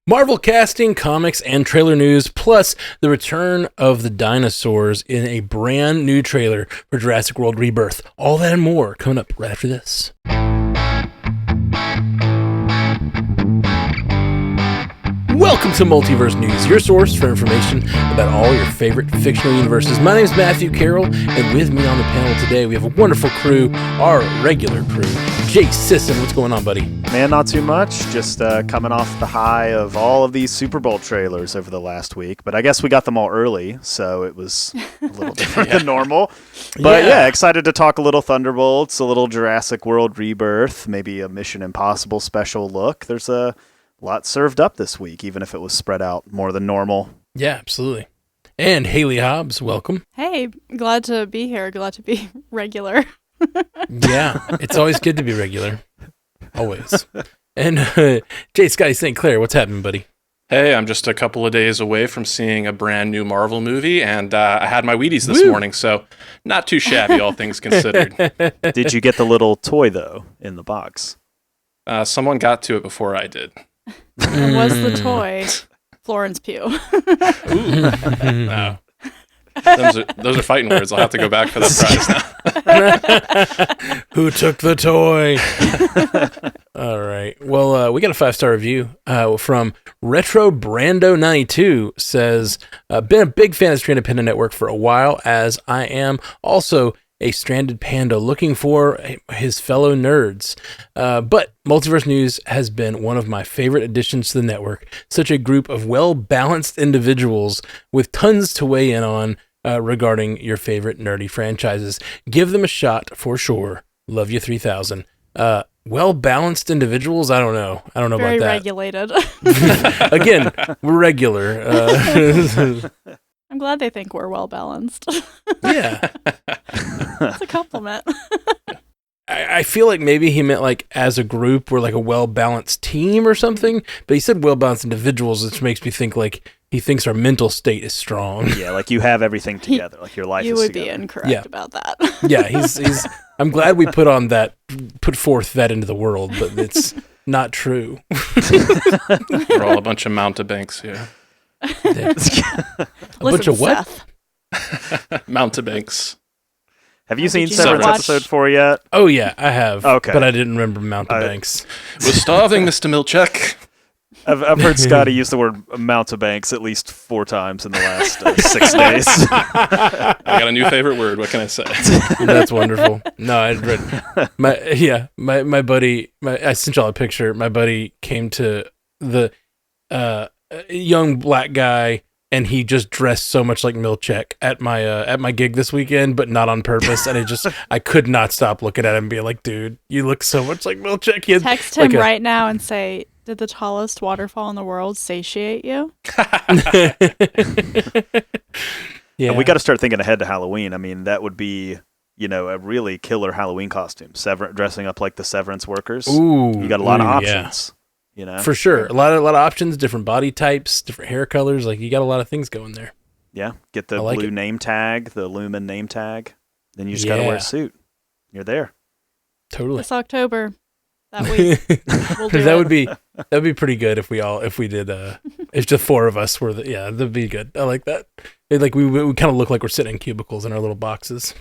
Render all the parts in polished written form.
Marvel casting, comics, and trailer news, plus the return of the dinosaurs in a brand new trailer for Jurassic World Rebirth. All that and more coming up right after this. Welcome to Multiverse News, your source for information about all your favorite fictional universes. My name is Matthew Carroll, and with me on the panel today, we have a wonderful crew, our regular crew. Jake Sisson, what's going on, buddy? Man, not too much. Just coming off the high of all of these Super Bowl trailers over the last week. But I guess we got them all early, so it was a little different than normal. But yeah, excited to talk a little Thunderbolts, a little Jurassic World Rebirth, maybe a Mission Impossible special look. There's a lot served up this week, even if it was spread out more than normal. Yeah, absolutely. And Haley Hobbs, welcome. Hey, glad to be here. Glad to be regular. Yeah, it's always good to be regular. Always. And J. Scotty St. Clair, what's happening, buddy? Hey, I'm just a couple of days away from seeing a brand new Marvel movie, and I had my Wheaties this morning, so not too shabby, all things considered. Did you get the little toy, though, in the box? Someone got to it before I did. Was the toy Florence Pugh? Ooh. No. Those are fighting words. I'll have to go back for that prize now. Who took the toy? All right. Well, we got a 5-star review from Retro Brando 92. Says, been a big fan of Stranded Panda Network for a while, as I am also a stranded panda looking for his fellow nerds. But Multiverse News has been one of my favorite additions to the network. Such a group of well-balanced individuals with tons to weigh in on regarding your favorite nerdy franchises. Give them a shot for sure. Love you 3000. Well-balanced individuals? I don't know Very about that. Very regulated. Again, we're regular. I'm glad they think we're well-balanced. Yeah. That's a compliment. I feel like maybe he meant like as a group, we're like a well-balanced team or something, but he said well-balanced individuals, which makes me think like he thinks our mental state is strong. Yeah, like you have everything together, like your life is together. You would be incorrect about that. Yeah, he's I'm glad we put forth that into the world, but it's not true. We're all a bunch of mountebanks here. A bunch of what? Mountebanks. Have you seen Severance episode 4 yet? Oh yeah, I have. Okay. But I didn't remember mountebanks. We're starving, Mr. Milchek. I've heard Scotty use the word mountebanks at least 4 times in the last 6 days. I got a new favorite word. What can I say? That's wonderful. No, I read my buddy. I sent y'all a picture. My buddy came to the young black guy, and he just dressed so much like Milchek at my gig this weekend, but not on purpose. And I could not stop looking at him and be like, dude, you look so much like Milchek. Text him right now and say, did the tallest waterfall in the world satiate you? Yeah, and we got to start thinking ahead to Halloween. I mean, that would be, a really killer Halloween costume. Dressing up like the Severance workers. Ooh, you got a lot of options. For sure, a lot of options, different body types, different hair colors. Like you got a lot of things going there. Yeah, get the blue name tag, the Lumen name tag. Then you just got to wear a suit. You're there. Totally. This October. That week. We'll do that'd be pretty good if we did if just 4 of us were that'd be good. I like that. We kind of look like we're sitting in cubicles in our little boxes.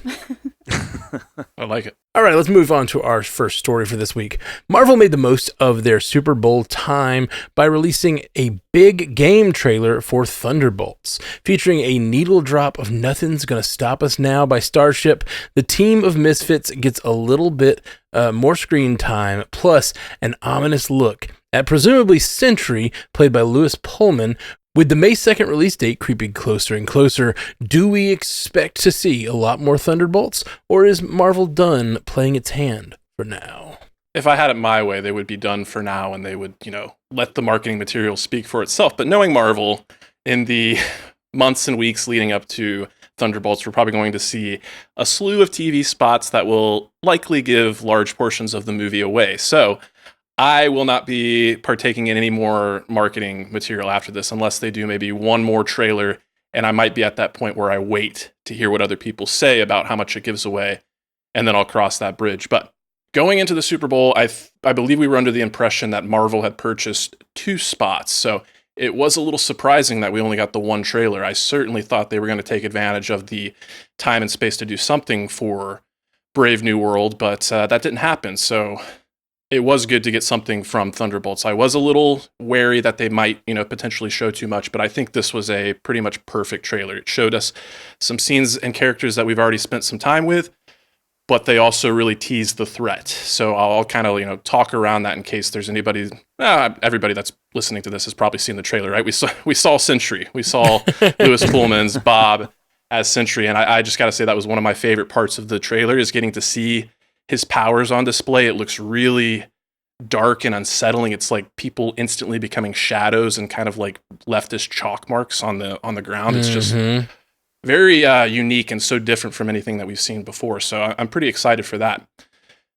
I like it. All right, let's move on to our first story for this week. Marvel made the most of their Super Bowl time by releasing a big game trailer for Thunderbolts. Featuring a needle drop of Nothing's Gonna Stop Us Now by Starship, the team of misfits gets a little bit more screen time, plus an ominous look at presumably Sentry, played by Lewis Pullman. With the May 2nd release date creeping closer and closer, do we expect to see a lot more Thunderbolts, or is Marvel done playing its hand for now? If I had it my way, they would be done for now, and they would, let the marketing material speak for itself. But knowing Marvel, in the months and weeks leading up to Thunderbolts, we're probably going to see a slew of TV spots that will likely give large portions of the movie away. So I will not be partaking in any more marketing material after this unless they do maybe one more trailer, and I might be at that point where I wait to hear what other people say about how much it gives away, and then I'll cross that bridge. But going into the Super Bowl, I believe we were under the impression that Marvel had purchased 2 spots. So it was a little surprising that we only got the one trailer. I certainly thought they were going to take advantage of the time and space to do something for Brave New World, but that didn't happen. So it was good to get something from Thunderbolts. I was a little wary that they might, potentially show too much, but I think this was a pretty much perfect trailer. It showed us some scenes and characters that we've already spent some time with, but they also really teased the threat. So I'll kind of, talk around that in case there's anybody, everybody that's listening to this has probably seen the trailer, right? We saw Sentry. We saw Lewis Pullman's Bob as Sentry. And I just got to say that was one of my favorite parts of the trailer, is getting to see his powers on display. It looks really dark and unsettling. It's like people instantly becoming shadows and kind of like leftist chalk marks on the ground. It's just very unique and so different from anything that we've seen before. So I'm pretty excited for that.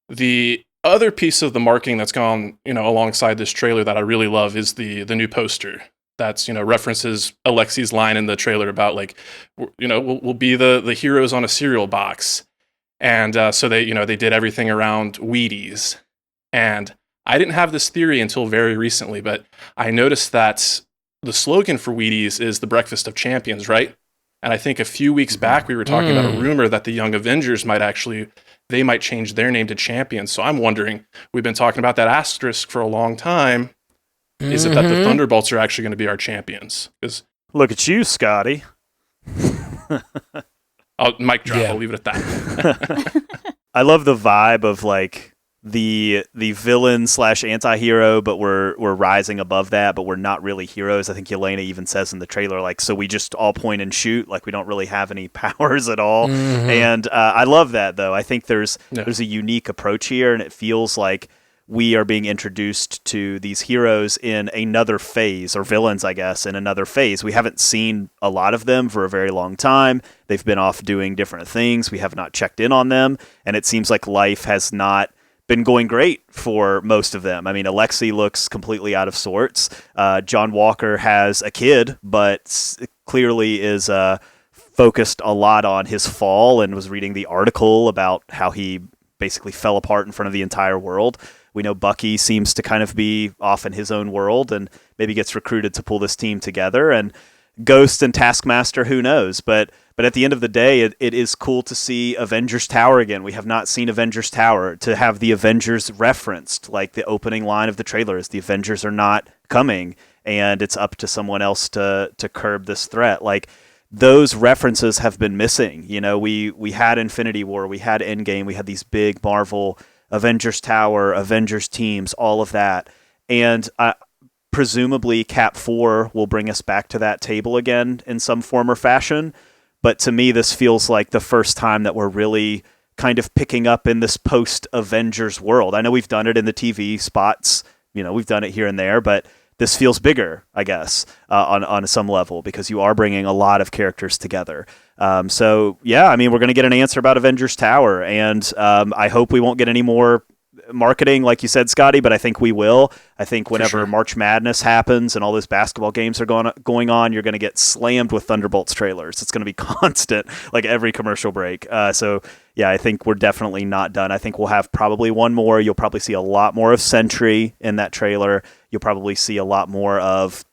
The other piece of the marketing that's gone, alongside this trailer that I really love is the new poster. That's, references Alexi's line in the trailer about like, we'll be the heroes on a cereal box. And so they did everything around Wheaties. And I didn't have this theory until very recently, but I noticed that the slogan for Wheaties is the breakfast of champions, right? And I think a few weeks back, we were talking about a rumor that the Young Avengers might change their name to Champions. So I'm wondering, we've been talking about that asterisk for a long time. Is it that the Thunderbolts are actually going to be our champions? Look at you, Scotty. Mic drop. Yeah. I'll leave it at that. I love the vibe of like the villain / anti-hero, but we're rising above that, but we're not really heroes. I think Yelena even says in the trailer, like, so we just all point and shoot, like we don't really have any powers at all. And I love that, though. I think there's a unique approach here, and it feels like we are being introduced to these heroes in another phase, or villains, I guess, in another phase. We haven't seen a lot of them for a very long time. They've been off doing different things. We have not checked in on them, and it seems like life has not been going great for most of them. I mean, Alexi looks completely out of sorts. John Walker has a kid, but clearly is focused a lot on his fall, and was reading the article about how he basically fell apart in front of the entire world. We know Bucky seems to kind of be off in his own world and maybe gets recruited to pull this team together. And Ghost and Taskmaster, who knows? But at the end of the day, it is cool to see Avengers Tower again. We have not seen Avengers Tower. To have the Avengers referenced, like the opening line of the trailer is, the Avengers are not coming, and it's up to someone else to curb this threat. Like, those references have been missing. We had Infinity War, we had Endgame, we had these big Marvel Avengers Tower, Avengers teams, all of that. And presumably Cap 4 will bring us back to that table again in some form or fashion. But to me, this feels like the first time that we're really kind of picking up in this post-Avengers world. I know we've done it in the TV spots, we've done it here and there, but this feels bigger, I guess, on some level, because you are bringing a lot of characters together. So, yeah, I mean, we're going to get an answer about Avengers Tower, and I hope we won't get any more marketing, like you said, Scotty, but I think we will. I think whenever March Madness happens and all those basketball games are going on, you're going to get slammed with Thunderbolts trailers. It's going to be constant, like every commercial break. So, yeah, I think we're definitely not done. I think we'll have probably one more. You'll probably see a lot more of Sentry in that trailer. You'll probably see a lot more of,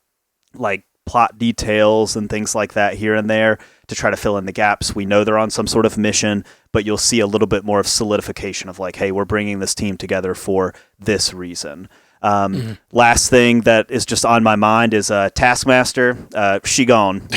like, plot details and things like that here and there to try to fill in the gaps. We know they're on some sort of mission, but you'll see a little bit more of solidification of like, hey, we're bringing this team together for this reason. Last thing that is just on my mind is Taskmaster. She gone.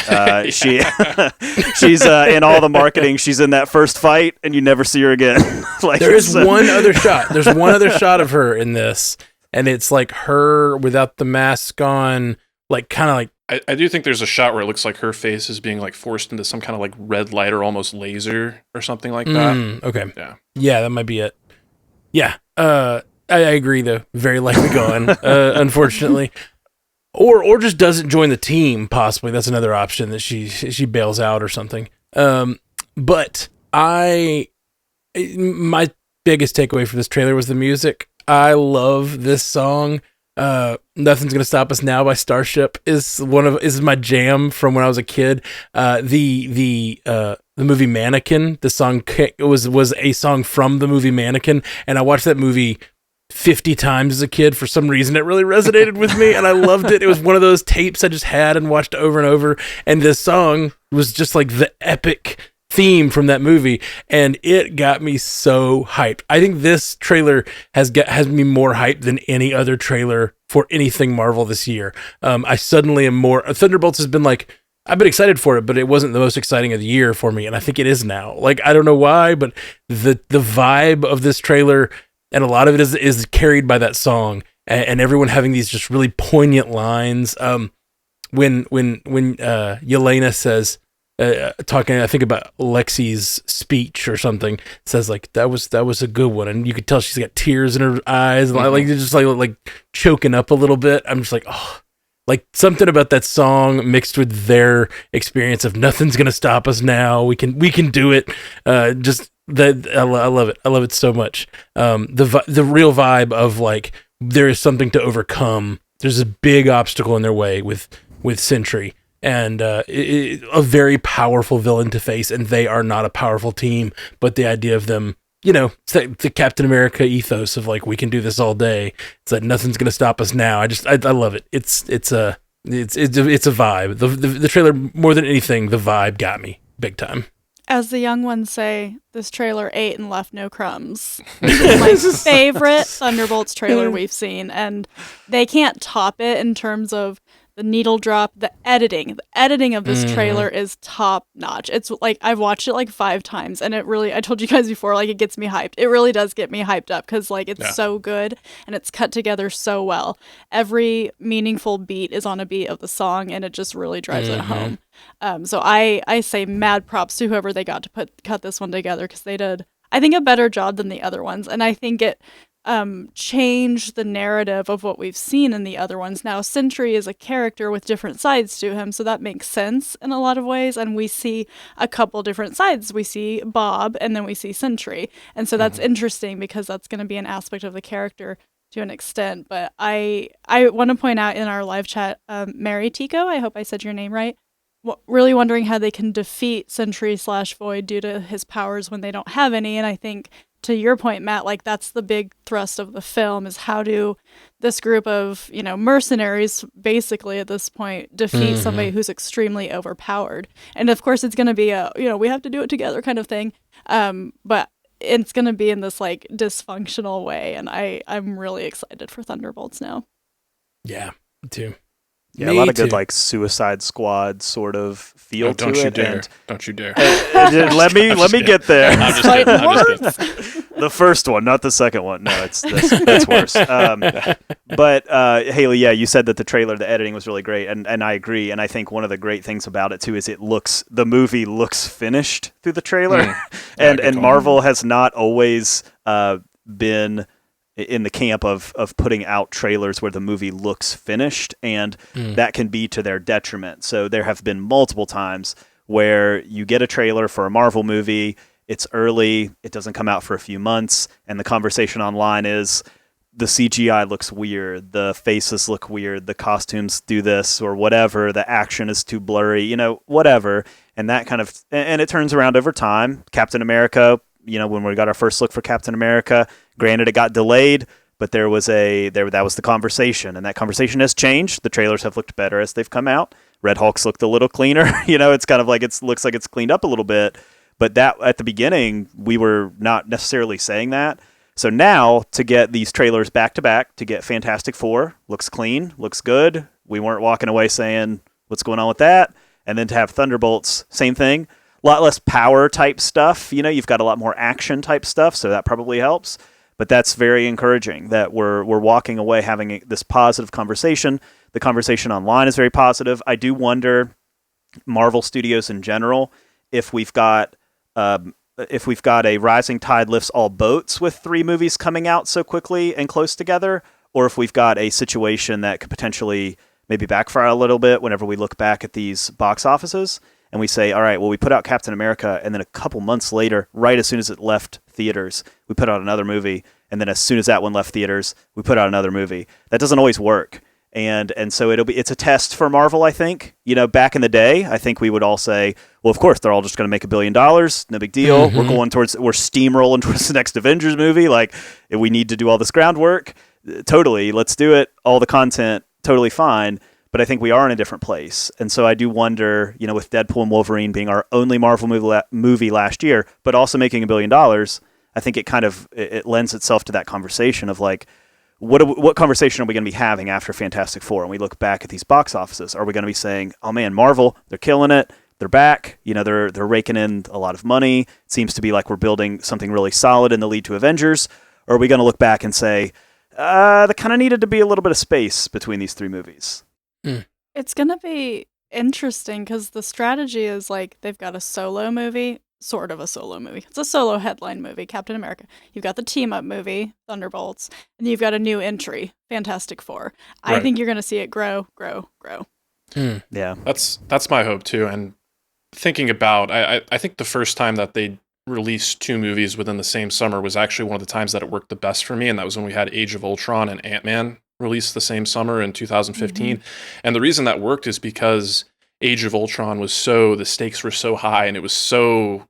She's in all the marketing. She's in that first fight, and you never see her again. Like, there is one other shot. There's one other shot of her in this, and it's like her without the mask on, like kind of like. I do think there's a shot where it looks like her face is being like forced into some kind of like red light or almost laser or something like that. Okay. Yeah, that might be it. Yeah. I agree though. Very likely gone, unfortunately. Or just doesn't join the team, possibly. That's another option, that she bails out or something. But my biggest takeaway from this trailer was the music. I love this song. Nothing's Gonna Stop Us Now by Starship is my jam from when I was a kid. The movie Mannequin, the song was a song from the movie Mannequin, and I watched that movie 50 times as a kid. For some reason, it really resonated with me, and I loved it. It was one of those tapes I just had and watched over and over. And this song was just like the epic theme from that movie, and it got me so hyped. I think this trailer has me more hyped than any other trailer for anything Marvel this year. I suddenly am more. Thunderbolts has been like, I've been excited for it, but it wasn't the most exciting of the year for me, and I think it is now. Like, I don't know why, but the vibe of this trailer, and a lot of it is carried by that song, and everyone having these just really poignant lines. When Yelena says, talking, I think about Lexi's speech or something, says like that was a good one, and you could tell she's got tears in her eyes, and like just like choking up a little bit. I'm just like, oh. Like something about that song mixed with their experience of nothing's gonna stop us now. We can do it. Just that I love it. I love it so much. The real vibe of like there is something to overcome. There's a big obstacle in their way with Sentry, and a very powerful villain to face. And they are not a powerful team, but the idea of them, you know, it's the Captain America ethos of like, we can do this all day. It's like nothing's gonna stop us now. I love it. It's a vibe. The trailer, more than anything, the vibe got me big time. As the young ones say, this trailer ate and left no crumbs. This is my favorite Thunderbolts trailer we've seen, and they can't top it in terms of the needle drop, the editing. The editing of this trailer is top notch. It's like, I've watched it like 5 times, and it really, I told you guys before, like, it gets me hyped. It really does get me hyped up because like it's so good and it's cut together so well. Every meaningful beat is on a beat of the song, and it just really drives it home. So I say mad props to whoever they got to cut this one together, because they did, I think, a better job than the other ones, and I think it change the narrative of what we've seen in the other ones. Now, Sentry is a character with different sides to him, so that makes sense in a lot of ways, and we see a couple different sides. We see Bob, and then we see Sentry, and so that's interesting because that's going to be an aspect of the character to an extent. But I want to point out in our live chat, Mary Tico, I hope I said your name right, really wondering how they can defeat Sentry/Void due to his powers when they don't have any, and I think, to your point, Matt, like that's the big thrust of the film, is how do this group of, you know, mercenaries basically at this point defeat somebody who's extremely overpowered. And of course it's going to be a, you know, we have to do it together kind of thing. But it's going to be in this like dysfunctional way. And I'm really excited for Thunderbolts now. Yeah, me too. Yeah, a lot of good like Suicide Squad sort of feel to it. Don't you dare. Let me get there. I'm just kidding. The first one, not the second one. No, that's worse. But Haley, yeah, you said that the trailer, the editing was really great, and I agree. And I think one of the great things about it too is the movie looks finished through the trailer, and Marvel has not always been in the camp of putting out trailers where the movie looks finished, and that can be to their detriment. So there have been multiple times where you get a trailer for a Marvel movie, it's early, it doesn't come out for a few months, and the conversation online is the CGI looks weird, the faces look weird, the costumes do this or whatever, the action is too blurry, you know, whatever. And that kind of, and it turns around over time. Captain America, you know, when we got our first look for Captain America, granted it got delayed, but that was the conversation, and that conversation has changed. The trailers have looked better as they've come out. Red Hulk's looked a little cleaner. You know, it's kind of like looks like it's cleaned up a little bit, but that at the beginning we were not necessarily saying that. So now to get these trailers back to back, to get Fantastic Four, looks clean, looks good. We weren't walking away saying what's going on with that. And then to have Thunderbolts, same thing. A lot less power type stuff. You know, you've got a lot more action type stuff, so that probably helps. But that's very encouraging that we're walking away having this positive conversation. The conversation online is very positive. I do wonder, Marvel Studios in general, if we've got a rising tide lifts all boats with 3 movies coming out so quickly and close together, or if we've got a situation that could potentially maybe backfire a little bit whenever we look back at these box offices and we say, all right, well, we put out Captain America, and then a couple months later, right as soon as it left theaters, we put out another movie, and then as soon as that one left theaters, we put out another movie. That doesn't always work. And so it's a test for Marvel, I think. Back in the day, I think we would all say, well, of course, they're all just going to make $1 billion. No big deal. Mm-hmm. We're steamrolling towards the next Avengers movie. Like, if we need to do all this groundwork, totally, let's do it. All the content, totally fine. But I think we are in a different place. And so I do wonder, with Deadpool and Wolverine being our only Marvel movie last year, but also making $1 billion, I think it lends itself to that conversation of like, what conversation are we going to be having after Fantastic Four? And we look back at these box offices. Are we going to be saying, oh man, Marvel, they're killing it. They're back. They're raking in a lot of money. It seems to be like we're building something really solid in the lead to Avengers. Or are we going to look back and say, there kind of needed to be a little bit of space between these three movies? It's going to be interesting because the strategy is like they've got a solo movie, sort of a solo movie. It's a solo headline movie, Captain America. You've got the team-up movie, Thunderbolts, and you've got a new entry, Fantastic Four. Right. I think you're going to see it grow. Yeah. That's my hope too. And thinking about, I think the first time that they released two movies within the same summer was actually one of the times that it worked the best for me, and that was when we had Age of Ultron and Ant-Man released the same summer in 2015. Mm-hmm. And the reason that worked is because Age of Ultron the stakes were so high, and it was so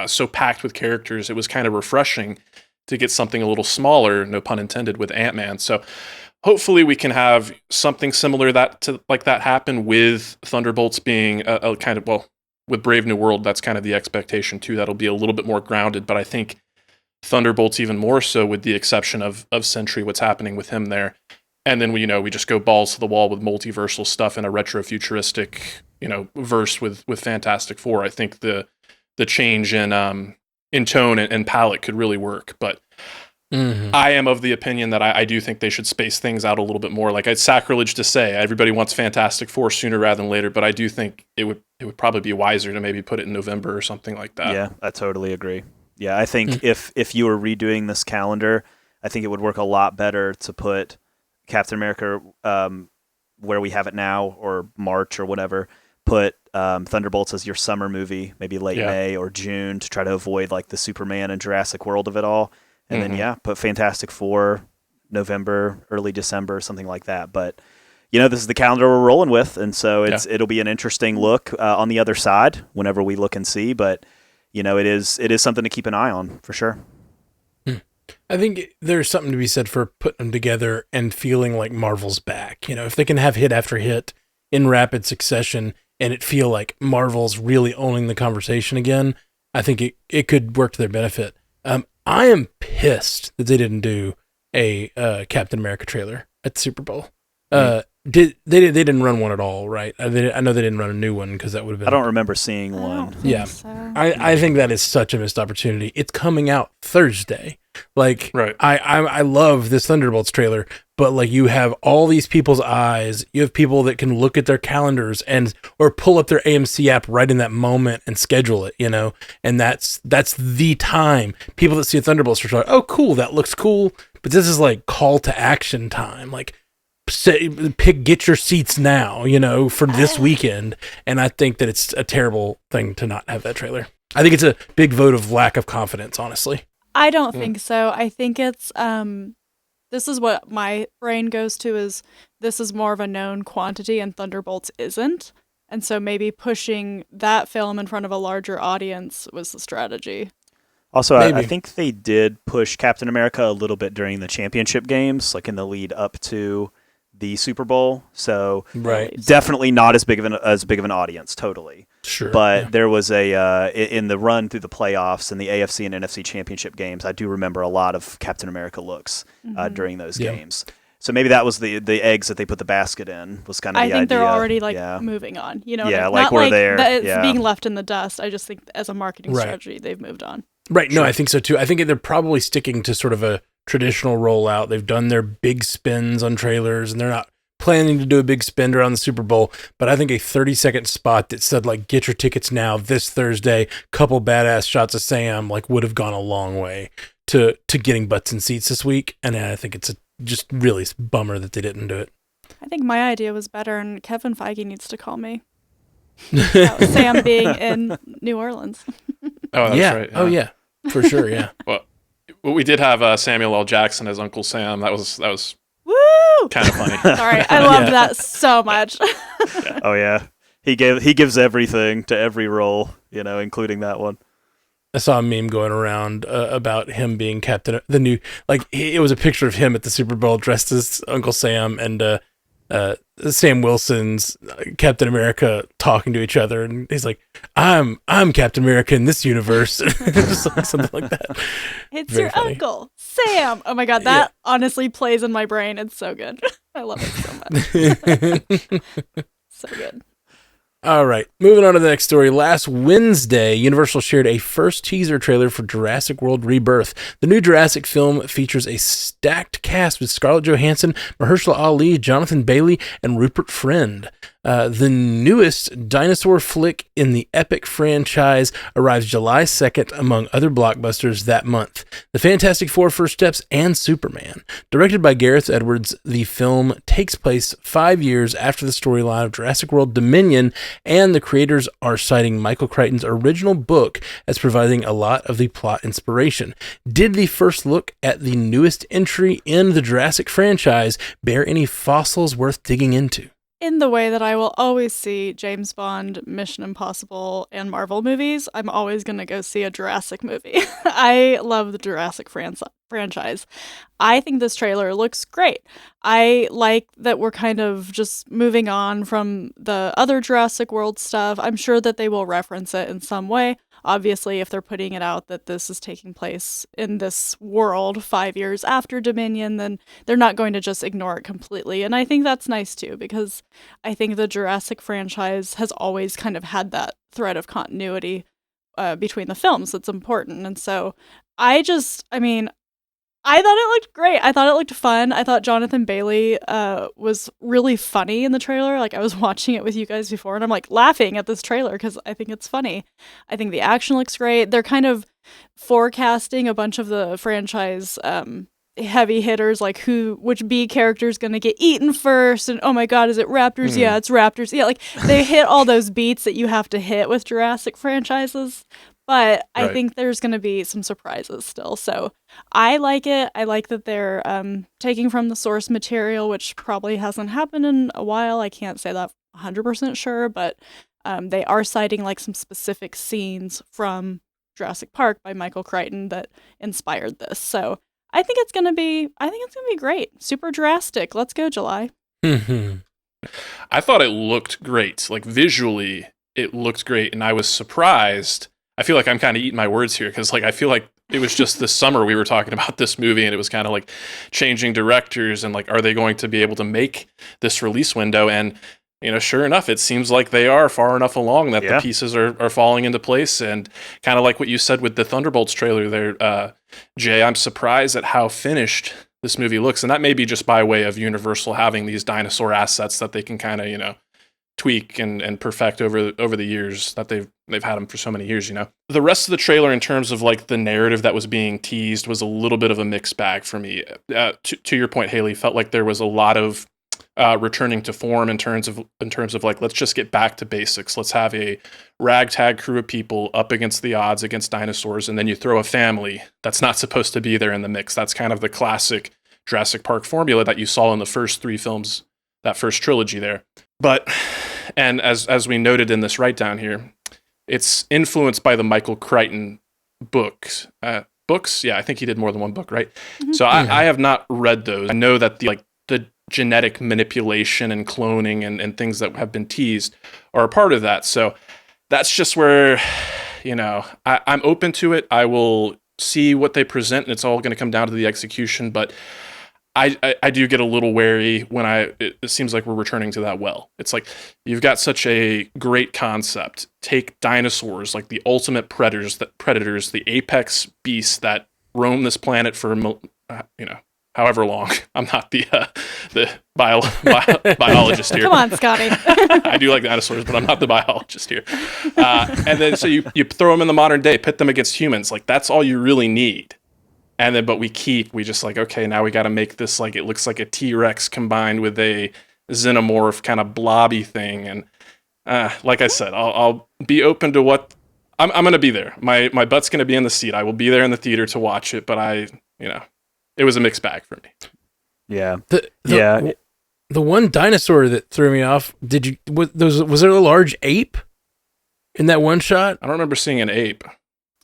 so packed with characters. It was kind of refreshing to get something a little smaller, no pun intended, with Ant-Man. So hopefully we can have something similar like that happen with Thunderbolts being a kind of, well, with Brave New World, that's kind of the expectation too. That'll be a little bit more grounded, but I think Thunderbolts even more so, with the exception of Sentry, what's happening with him there. And then we just go balls to the wall with multiversal stuff in a retro-futuristic, verse with Fantastic Four. I think the change in tone and palette could really work. But I am of the opinion that I do think they should space things out a little bit more. Like, it's sacrilege to say everybody wants Fantastic Four sooner rather than later, but I do think it would probably be wiser to maybe put it in November or something like that. Yeah, I totally agree. Yeah, I think if you were redoing this calendar, I think it would work a lot better to put Captain America where we have it now, or March or whatever. Put Thunderbolts as your summer movie, maybe late May or June, to try to avoid like the Superman and Jurassic World of it all. And then put Fantastic Four November, early December, something like that. But this is the calendar we're rolling with, and so it'll be an interesting look on the other side whenever we look and see. But it is something to keep an eye on for sure. I think there's something to be said for putting them together and feeling like Marvel's back. If they can have hit after hit in rapid succession and it feel like Marvel's really owning the conversation again, I think it could work to their benefit. I am pissed that they didn't do a Captain America trailer at the Super Bowl. They didn't run one at all, right? I know they didn't run a new one because that would have been. I don't remember seeing one. So. I think that is such a missed opportunity. It's coming out Thursday. Like, right. I love this Thunderbolts trailer, but like, you have all these people's eyes. You have people that can look at their calendars or pull up their AMC app right in that moment and schedule it, and that's the time. People that see a Thunderbolts trailer, oh, cool, that looks cool. But this is like call to action time. Like, get your seats now, for this weekend. And I think that it's a terrible thing to not have that trailer. I think it's a big vote of lack of confidence, honestly. I don't think so. I think it's this is what my brain goes to, is this is more of a known quantity and Thunderbolts isn't. And so maybe pushing that film in front of a larger audience was the strategy. Also, I think they did push Captain America a little bit during the championship games, like in the lead up to the Super Bowl. So definitely not as big of an audience, totally. Sure. But there was in the run through the playoffs and the AFC and NFC championship games, I do remember a lot of Captain America looks during those games. So maybe that was the eggs that they put the basket in, was kind of the idea. I think they're already moving on. Like we're there. It's being left in the dust. I just think as a marketing strategy, they've moved on. Right. No, I think so too. I think they're probably sticking to sort of a traditional rollout. They've done their big spins on trailers, and they're not planning to do a big spend around the Super Bowl. But I think a 30-second spot that said, like, get your tickets now this Thursday, couple badass shots of Sam, like, would have gone a long way to getting butts and seats this week. And I think it's just really bummer that they didn't do it. I think my idea was better, and Kevin Feige needs to call me. That was Sam being in New Orleans. Oh, that's right. Yeah. Oh, yeah. For sure, yeah. Well, we did have Samuel L. Jackson as Uncle Sam. That was Woo! Kind of funny. Sorry, I love that so much. Oh yeah, he gives everything to every role, including that one. I saw a meme going around about him being Captain, it was a picture of him at the Super Bowl dressed as Uncle Sam, and Sam Wilson's Captain America talking to each other, and he's like, I'm Captain America in this universe. Just like something like that. It's Very your funny. Uncle Sam. Oh my God, that honestly plays in my brain. It's so good. I love it so much. So good. All right, moving on to the next story. Last Wednesday, Universal shared a first teaser trailer for Jurassic World Rebirth. The new Jurassic film features a stacked cast with Scarlett Johansson, Mahershala Ali, Jonathan Bailey, and Rupert Friend. The newest dinosaur flick in the epic franchise arrives July 2nd, among other blockbusters that month. The Fantastic Four: First Steps and Superman. Directed by Gareth Edwards, the film takes place 5 years after the storyline of Jurassic World Dominion, and the creators are citing Michael Crichton's original book as providing a lot of the plot inspiration. Did the first look at the newest entry in the Jurassic franchise bear any fossils worth digging into? In the way that I will always see James Bond, Mission Impossible, and Marvel movies, I'm always going to go see a Jurassic movie. I love the Jurassic franchise. I think this trailer looks great. I like that we're kind of just moving on from the other Jurassic World stuff. I'm sure that they will reference it in some way. Obviously, if they're putting it out that this is taking place in this world 5 years after Dominion, then they're not going to just ignore it completely. And I think that's nice too, because I think the Jurassic franchise has always kind of had that thread of continuity between the films that's important. And so I thought it looked great. I thought it looked fun. I thought Jonathan Bailey was really funny in the trailer. Like, I was watching it with you guys before, and I'm like laughing at this trailer because I think it's funny. I think the action looks great. They're kind of forecasting a bunch of the franchise heavy hitters, like which B character is going to get eaten first, and oh my God, is it raptors? Yeah, it's raptors. Yeah, like they hit all those beats that you have to hit with Jurassic franchises. But I think there's going to be some surprises still. So I like it. I like that they're taking from the source material, which probably hasn't happened in a while. I can't say that 100% sure, but they are citing like some specific scenes from Jurassic Park by Michael Crichton that inspired this. So I think it's going to be great. Super Jurassic. Let's go, July. I thought it looked great. Like visually, it looked great, and I was surprised. I feel like I'm kind of eating my words here because, like, I feel like it was just this summer we were talking about this movie, and it was kind of like changing directors and like, are they going to be able to make this release window? And sure enough, it seems like they are far enough along that the pieces are falling into place. And kind of like what you said with the Thunderbolts trailer there, Jay, I'm surprised at how finished this movie looks, and that may be just by way of Universal having these dinosaur assets that they can kind of tweak and perfect over the years that they've had them for so many years. The rest of the trailer, in terms of like the narrative that was being teased, was a little bit of a mixed bag for me. To your point, Haley, felt like there was a lot of returning to form in terms of like, let's just get back to basics. Let's have a ragtag crew of people up against the odds against dinosaurs, and then you throw a family that's not supposed to be there in the mix. That's kind of the classic Jurassic Park formula that you saw in the first three films, that first trilogy there. But, and as we noted in this write down here, it's influenced by the Michael Crichton books. Yeah, I think he did more than one book, right? Mm-hmm. So I have not read those. I know that the genetic manipulation and cloning and things that have been teased are a part of that. So that's just where, I'm open to it. I will see what they present, and it's all going to come down to the execution. But I do get a little wary when it seems like we're returning to that well. It's like, you've got such a great concept. Take dinosaurs, like the ultimate predators, the apex beasts that roam this planet for, however long. I'm not the biologist here. Come on, Scotty. I do like dinosaurs, but I'm not the biologist here. And then so you throw them in the modern day, pit them against humans. Like, that's all you really need. And then, but we just like, okay, now we got to make this like, it looks like a T-Rex combined with a xenomorph kind of blobby thing. And like I said, I'll be open to what I'm going to be there. My butt's going to be in the seat. I will be there in the theater to watch it. But it was a mixed bag for me. Yeah. The one dinosaur that threw me off, was there a large ape in that one shot? I don't remember seeing an ape.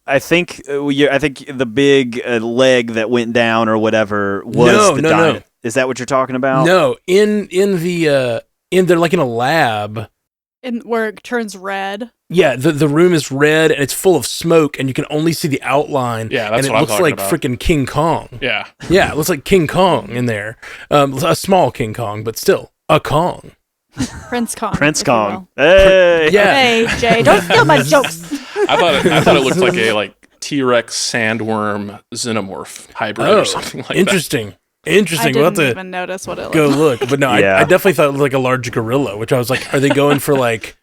I think the big leg that went down or whatever was no. Is that what you're talking about? No, in they're like in a lab. Where it turns red. Yeah, the room is red and it's full of smoke and you can only see the outline. Yeah, that's and what I'm it looks like about. freaking King Kong. Yeah. Yeah, it looks like King Kong in there. A small King Kong, but still a Kong. Prince Kong. Prince Kong. Hey. Yeah. Hey, Jay, don't steal my jokes. I thought it looked like a T-Rex sandworm xenomorph hybrid or something like interesting. I Interesting. We'll have didn't to even notice what it looked go like. look. But no, Yeah. I definitely thought it looked like a large gorilla, which I was like, are they going for like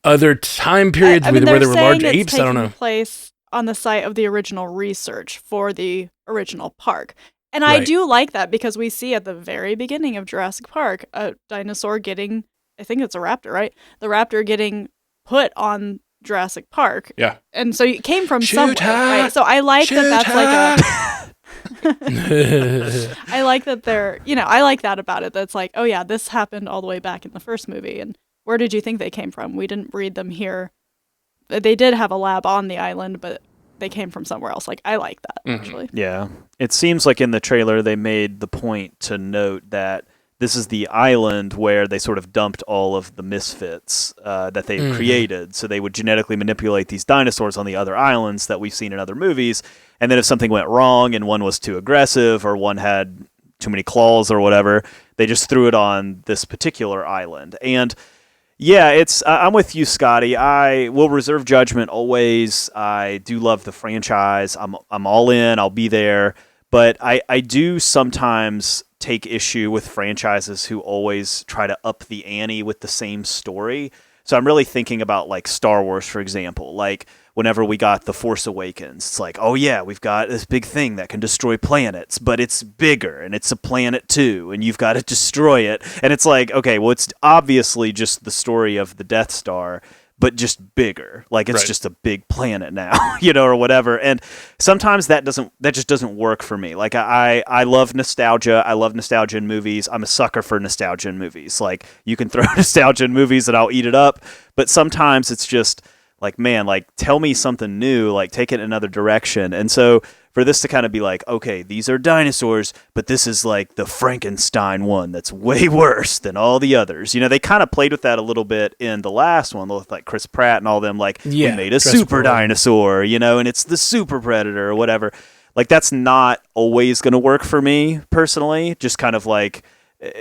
other time periods I mean, where there they're were large saying apes? it's I don't know. taking place on the site of the original research for the original park. And I Right. do like that because we see at the very beginning of Jurassic Park a dinosaur getting, I think it's a raptor, right? The raptor getting put on Jurassic Park. Yeah. And so it came from Shoot somewhere, her! right? So I like Shoot that that's like a her! I like that I like that about it. That's like, oh yeah, this happened all the way back in the first movie. And where did you think they came from? We didn't breed them here. They did have a lab on the island, but they came from somewhere else. Like, I like that, actually. Yeah. It seems like in the trailer they made the point to note that this is the island where they sort of dumped all of the misfits that they created. So they would genetically manipulate these dinosaurs on the other islands that we've seen in other movies. And then if something went wrong and one was too aggressive or one had too many claws or whatever, they just threw it on this particular island. And yeah, I'm with you, Scotty. I will reserve judgment always. I do love the franchise. I'm all in. I'll be there. But I do sometimes take issue with franchises who always try to up the ante with the same story. So I'm really thinking about like Star Wars, for example. Like whenever we got The Force Awakens, it's like, oh yeah, we've got this big thing that can destroy planets, but it's bigger and it's a planet too, and you've got to destroy it. And it's like, okay, well, it's obviously just the story of the Death Star, but just bigger. Like it's just a big planet now, or whatever. And sometimes that just doesn't work for me. Like I love nostalgia. I love nostalgia in movies. I'm a sucker for nostalgia in movies. Like you can throw nostalgia in movies and I'll eat it up. But sometimes it's just like, man, like tell me something new, like take it in another direction. And so for this to kind of be like, okay, these are dinosaurs, but this is like the Frankenstein one that's way worse than all the others. They kind of played with that a little bit in the last one with like Chris Pratt and all them, like we made a super dinosaur, and it's the super predator or whatever. Like that's not always going to work for me personally, just kind of like,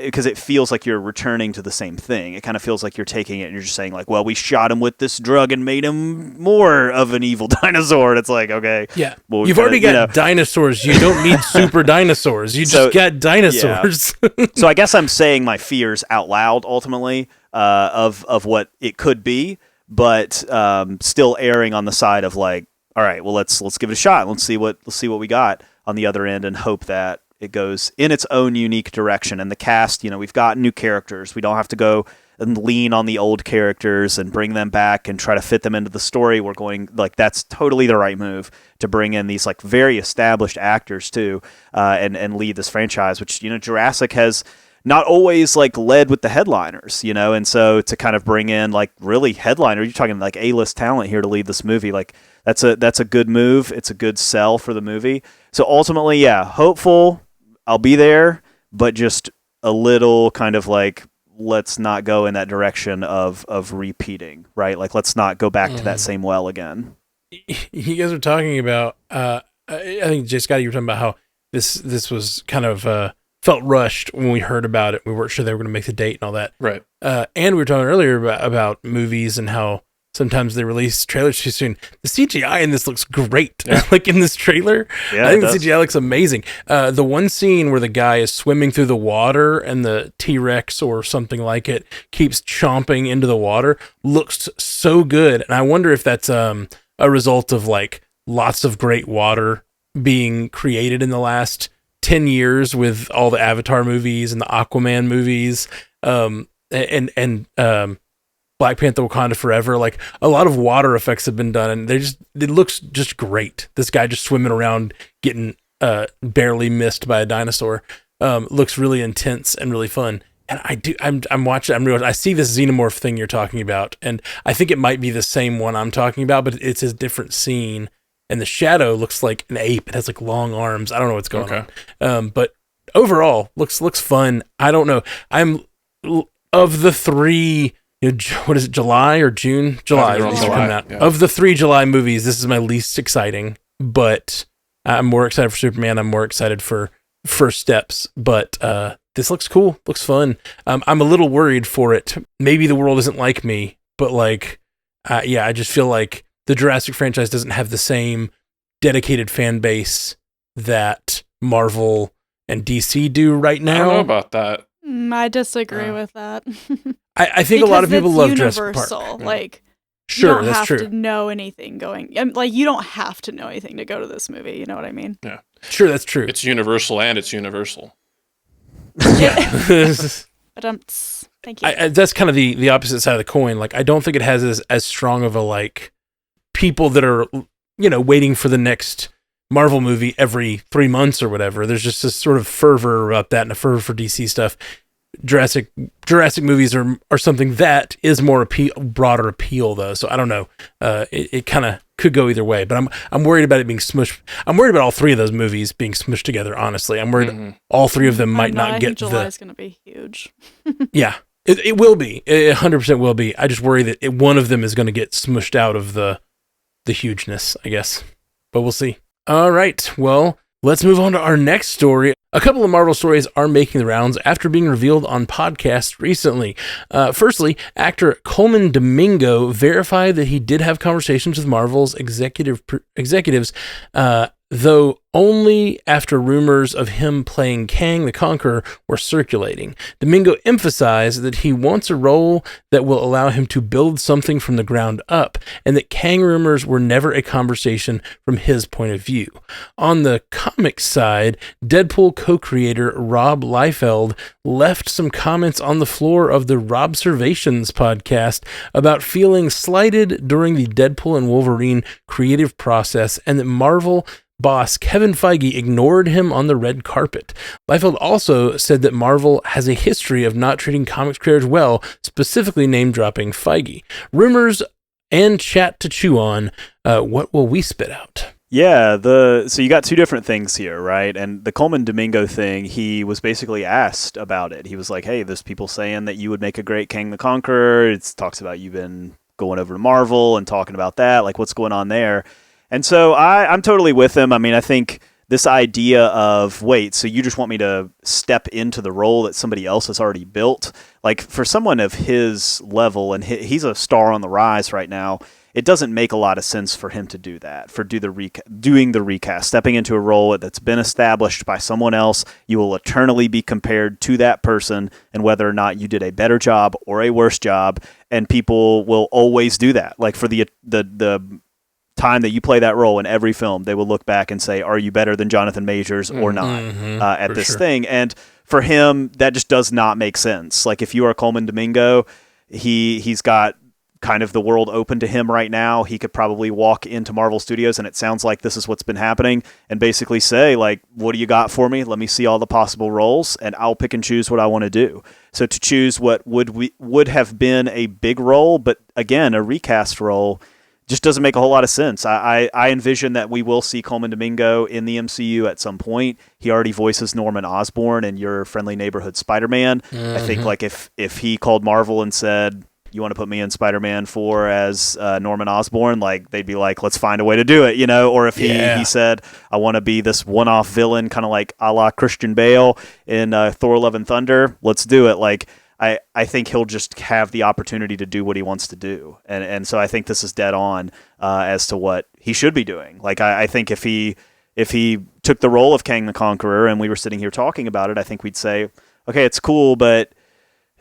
because it feels like you're returning to the same thing. It kind of feels like you're taking it and you're just saying like, well, we shot him with this drug and made him more of an evil dinosaur. And it's like, okay. Yeah. Well, you've already got dinosaurs. You don't need super dinosaurs. You just got dinosaurs. Yeah. So I guess I'm saying my fears out loud ultimately of what it could be, but still erring on the side of like, all right, well, let's give it a shot. Let's see what we got on the other end and hope that it goes in its own unique direction. And the cast, we've got new characters. We don't have to go and lean on the old characters and bring them back and try to fit them into the story. We're going like that's totally the right move to bring in these like very established actors too, and lead this franchise. Which Jurassic has not always like led with the headliners, and so to kind of bring in like really headliner, you're talking like A-list talent here to lead this movie, like that's a good move. It's a good sell for the movie. So ultimately, yeah, hopeful. I'll be there, but just a little kind of like, let's not go in that direction of repeating, right? Like, let's not go back to that same well again. You guys were talking about, I think, Jay Scotty, you were talking about how this was kind of felt rushed when we heard about it. We weren't sure they were going to make the date and all that. Right. And we were talking earlier about movies and how sometimes they release trailers too soon. The CGI in this looks great. Yeah. Like in this trailer, Yeah, I think the CGI looks amazing. The one scene where the guy is swimming through the water and the T-Rex or something like it keeps chomping into the water looks so good. And I wonder if that's a result of like lots of great water being created in the last 10 years with all the Avatar movies and the Aquaman movies, and Black Panther Wakanda Forever. Like a lot of water effects have been done and it looks just great. This guy just swimming around getting barely missed by a dinosaur. looks really intense and really fun. And I'm watching. I see this xenomorph thing you're talking about, and I think it might be the same one I'm talking about, but it's a different scene. And the shadow looks like an ape. It has like long arms. I don't know what's going on. But overall, looks fun. I don't know. I'm of the three. What is it? July or June? July. Yeah. Of the 3 July movies, this is my least exciting. But I'm more excited for Superman. I'm more excited for First Steps. But this looks cool. Looks fun. I'm a little worried for it. Maybe the world isn't like me, but like, I just feel like the Jurassic franchise doesn't have the same dedicated fan base that Marvel and DC do right now. I don't know about that. I disagree with that. I think a lot of people love Jurassic Park. Like, sure, you don't that's have true. to know anything going. Like, you don't have to know anything to go to this movie. You know what I mean? Yeah. Sure, that's true. It's universal and it's universal. But thank you. That's kind of the opposite side of the coin. Like, I don't think it has as strong of a like people that are waiting for the next Marvel movie every 3 months or whatever. There's just this sort of fervor about that and a fervor for DC stuff. Jurassic movies are something that is more broader appeal though. So I don't know. It kind of could go either way, but I'm worried about it being smushed. I'm worried about all 3 of those movies being smushed together. Honestly, I'm worried all 3 of them might not I get think July is going to be huge. Yeah, it will be. It 100% will be. I just worry that one of them is going to get smushed out of the hugeness, I guess. But we'll see. All right. Well, let's move on to our next story. A couple of Marvel stories are making the rounds after being revealed on podcasts recently. Firstly, actor Coleman Domingo verified that he did have conversations with Marvel's executives, though only after rumors of him playing Kang the Conqueror were circulating. Domingo emphasized that he wants a role that will allow him to build something from the ground up, and that Kang rumors were never a conversation from his point of view. On the comics side, Deadpool co-creator Rob Liefeld left some comments on the floor of the Robservations podcast about feeling slighted during the Deadpool and Wolverine creative process, and that Marvel boss Kevin Feige ignored him on the red carpet. Liefeld also said that Marvel has a history of not treating comics creators well, specifically name-dropping Feige. Rumors and chat to chew on. What will we spit out? Yeah, so you got 2 different things here, right? And the Coleman Domingo thing, he was basically asked about it. He was like, hey, there's people saying that you would make a great Kang the Conqueror. It talks about you've been going over to Marvel and talking about that. Like, what's going on there? And so I'm totally with him. I mean, I think this idea of, wait, so you just want me to step into the role that somebody else has already built? Like, for someone of his level, and he's a star on the rise right now, it doesn't make a lot of sense for him to do that, doing the recast, stepping into a role that's been established by someone else. You will eternally be compared to that person, and whether or not you did a better job or a worse job, and people will always do that. Like, for the time that you play that role in every film, they will look back and say, are you better than Jonathan Majors or not at this thing? And for him, that just does not make sense. Like, if you are Coleman Domingo, he's got kind of the world open to him right now. He could probably walk into Marvel Studios, and it sounds like this is what's been happening, and basically say, like, what do you got for me? Let me see all the possible roles, and I'll pick and choose what I want to do. So to choose what would have been a big role, but again, a recast role, just doesn't make a whole lot of sense. I envision that we will see Coleman Domingo in the MCU at some point. He already voices Norman Osborn in Your Friendly Neighborhood Spider-Man. I think, like, if he called Marvel and said, you want to put me in Spider-Man 4 as Norman Osborn, like, they'd be like, let's find a way to do it, Or if he said, I want to be this one-off villain, kind of like a la Christian Bale in Thor: Love and Thunder, let's do it. Like, I think he'll just have the opportunity to do what he wants to do. And so I think this is dead on as to what he should be doing. Like, I think if he took the role of Kang the Conqueror and we were sitting here talking about it, I think we'd say, okay, it's cool, but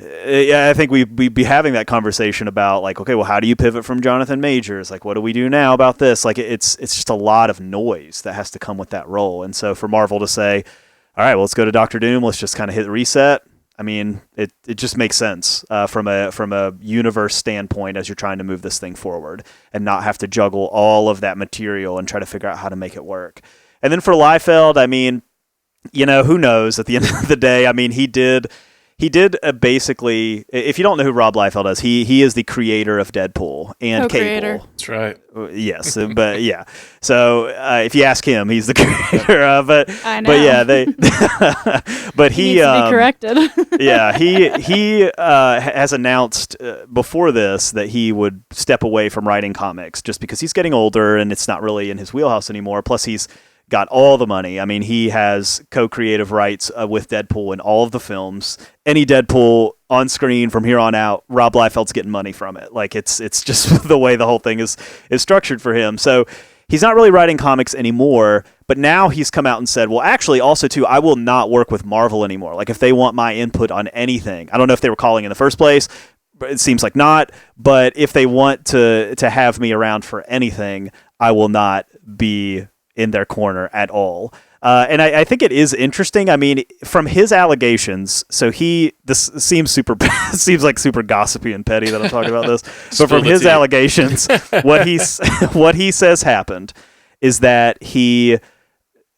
I think we'd be having that conversation about, like, okay, well, how do you pivot from Jonathan Majors? Like, what do we do now about this? Like, it's just a lot of noise that has to come with that role. And so for Marvel to say, all right, well, let's go to Doctor Doom, let's just kind of hit reset. I mean, it just makes sense from a universe standpoint as you're trying to move this thing forward and not have to juggle all of that material and try to figure out how to make it work. And then for Liefeld, I mean, who knows? At the end of the day, I mean, he did basically. If you don't know who Rob Liefeld is, he is the creator of Deadpool and Co-creator. Cable. That's right. Yes, but yeah. So if you ask him, he's the creator of it. I know. But yeah, but he needs to be corrected. yeah, he has announced before this that he would step away from writing comics just because he's getting older and it's not really in his wheelhouse anymore. Plus, he's got all the money. I mean, he has co-creative rights with Deadpool in all of the films. Any Deadpool on screen from here on out, Rob Liefeld's getting money from it. Like it's just the way the whole thing is structured for him. So he's not really writing comics anymore, but now he's come out and said, well, actually also too, I will not work with Marvel anymore. Like if they want my input on anything, I don't know if they were calling in the first place, but it seems like not. But if they want to have me around for anything, I will not be in their corner at all. And I think it is interesting. I mean, from his allegations, so this seems seems like super gossipy and petty that I'm talking about this. But from his allegations, what he says happened is that he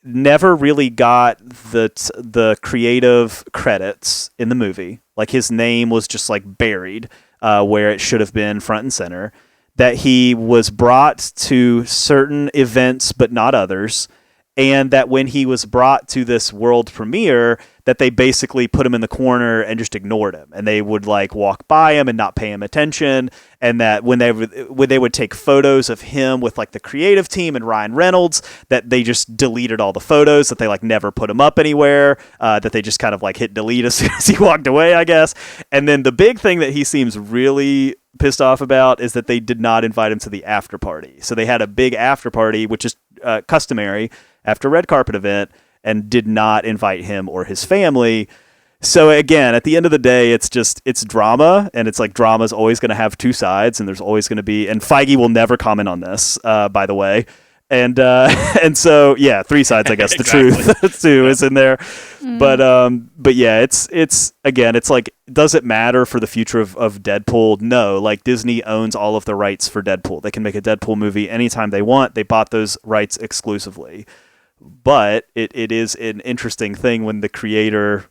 never really got the creative credits in the movie. Like his name was just like buried where it should have been front and center. That he was brought to certain events but not others, and that when he was brought to this world premiere, that they basically put him in the corner and just ignored him, and they would like walk by him and not pay him attention, and that when they would take photos of him with like the creative team and Ryan Reynolds, that they just deleted all the photos, that they like never put him up anywhere, that they just kind of like hit delete as soon as he walked away, I guess. And then the big thing that he seems really pissed off about is that they did not invite him to the after party. So they had a big after party, which is customary after a red carpet event, and did not invite him or his family. So again, at the end of the day, it's drama, and it's like drama's always going to have two sides, and there's always going to be, and Feige will never comment on this, by the way. And so yeah, three sides, I guess. The truth too is in there, but yeah, it's again, it's like, does it matter for the future of Deadpool? No, like Disney owns all of the rights for Deadpool. They can make a Deadpool movie anytime they want. They bought those rights exclusively, but it is an interesting thing when the co-creator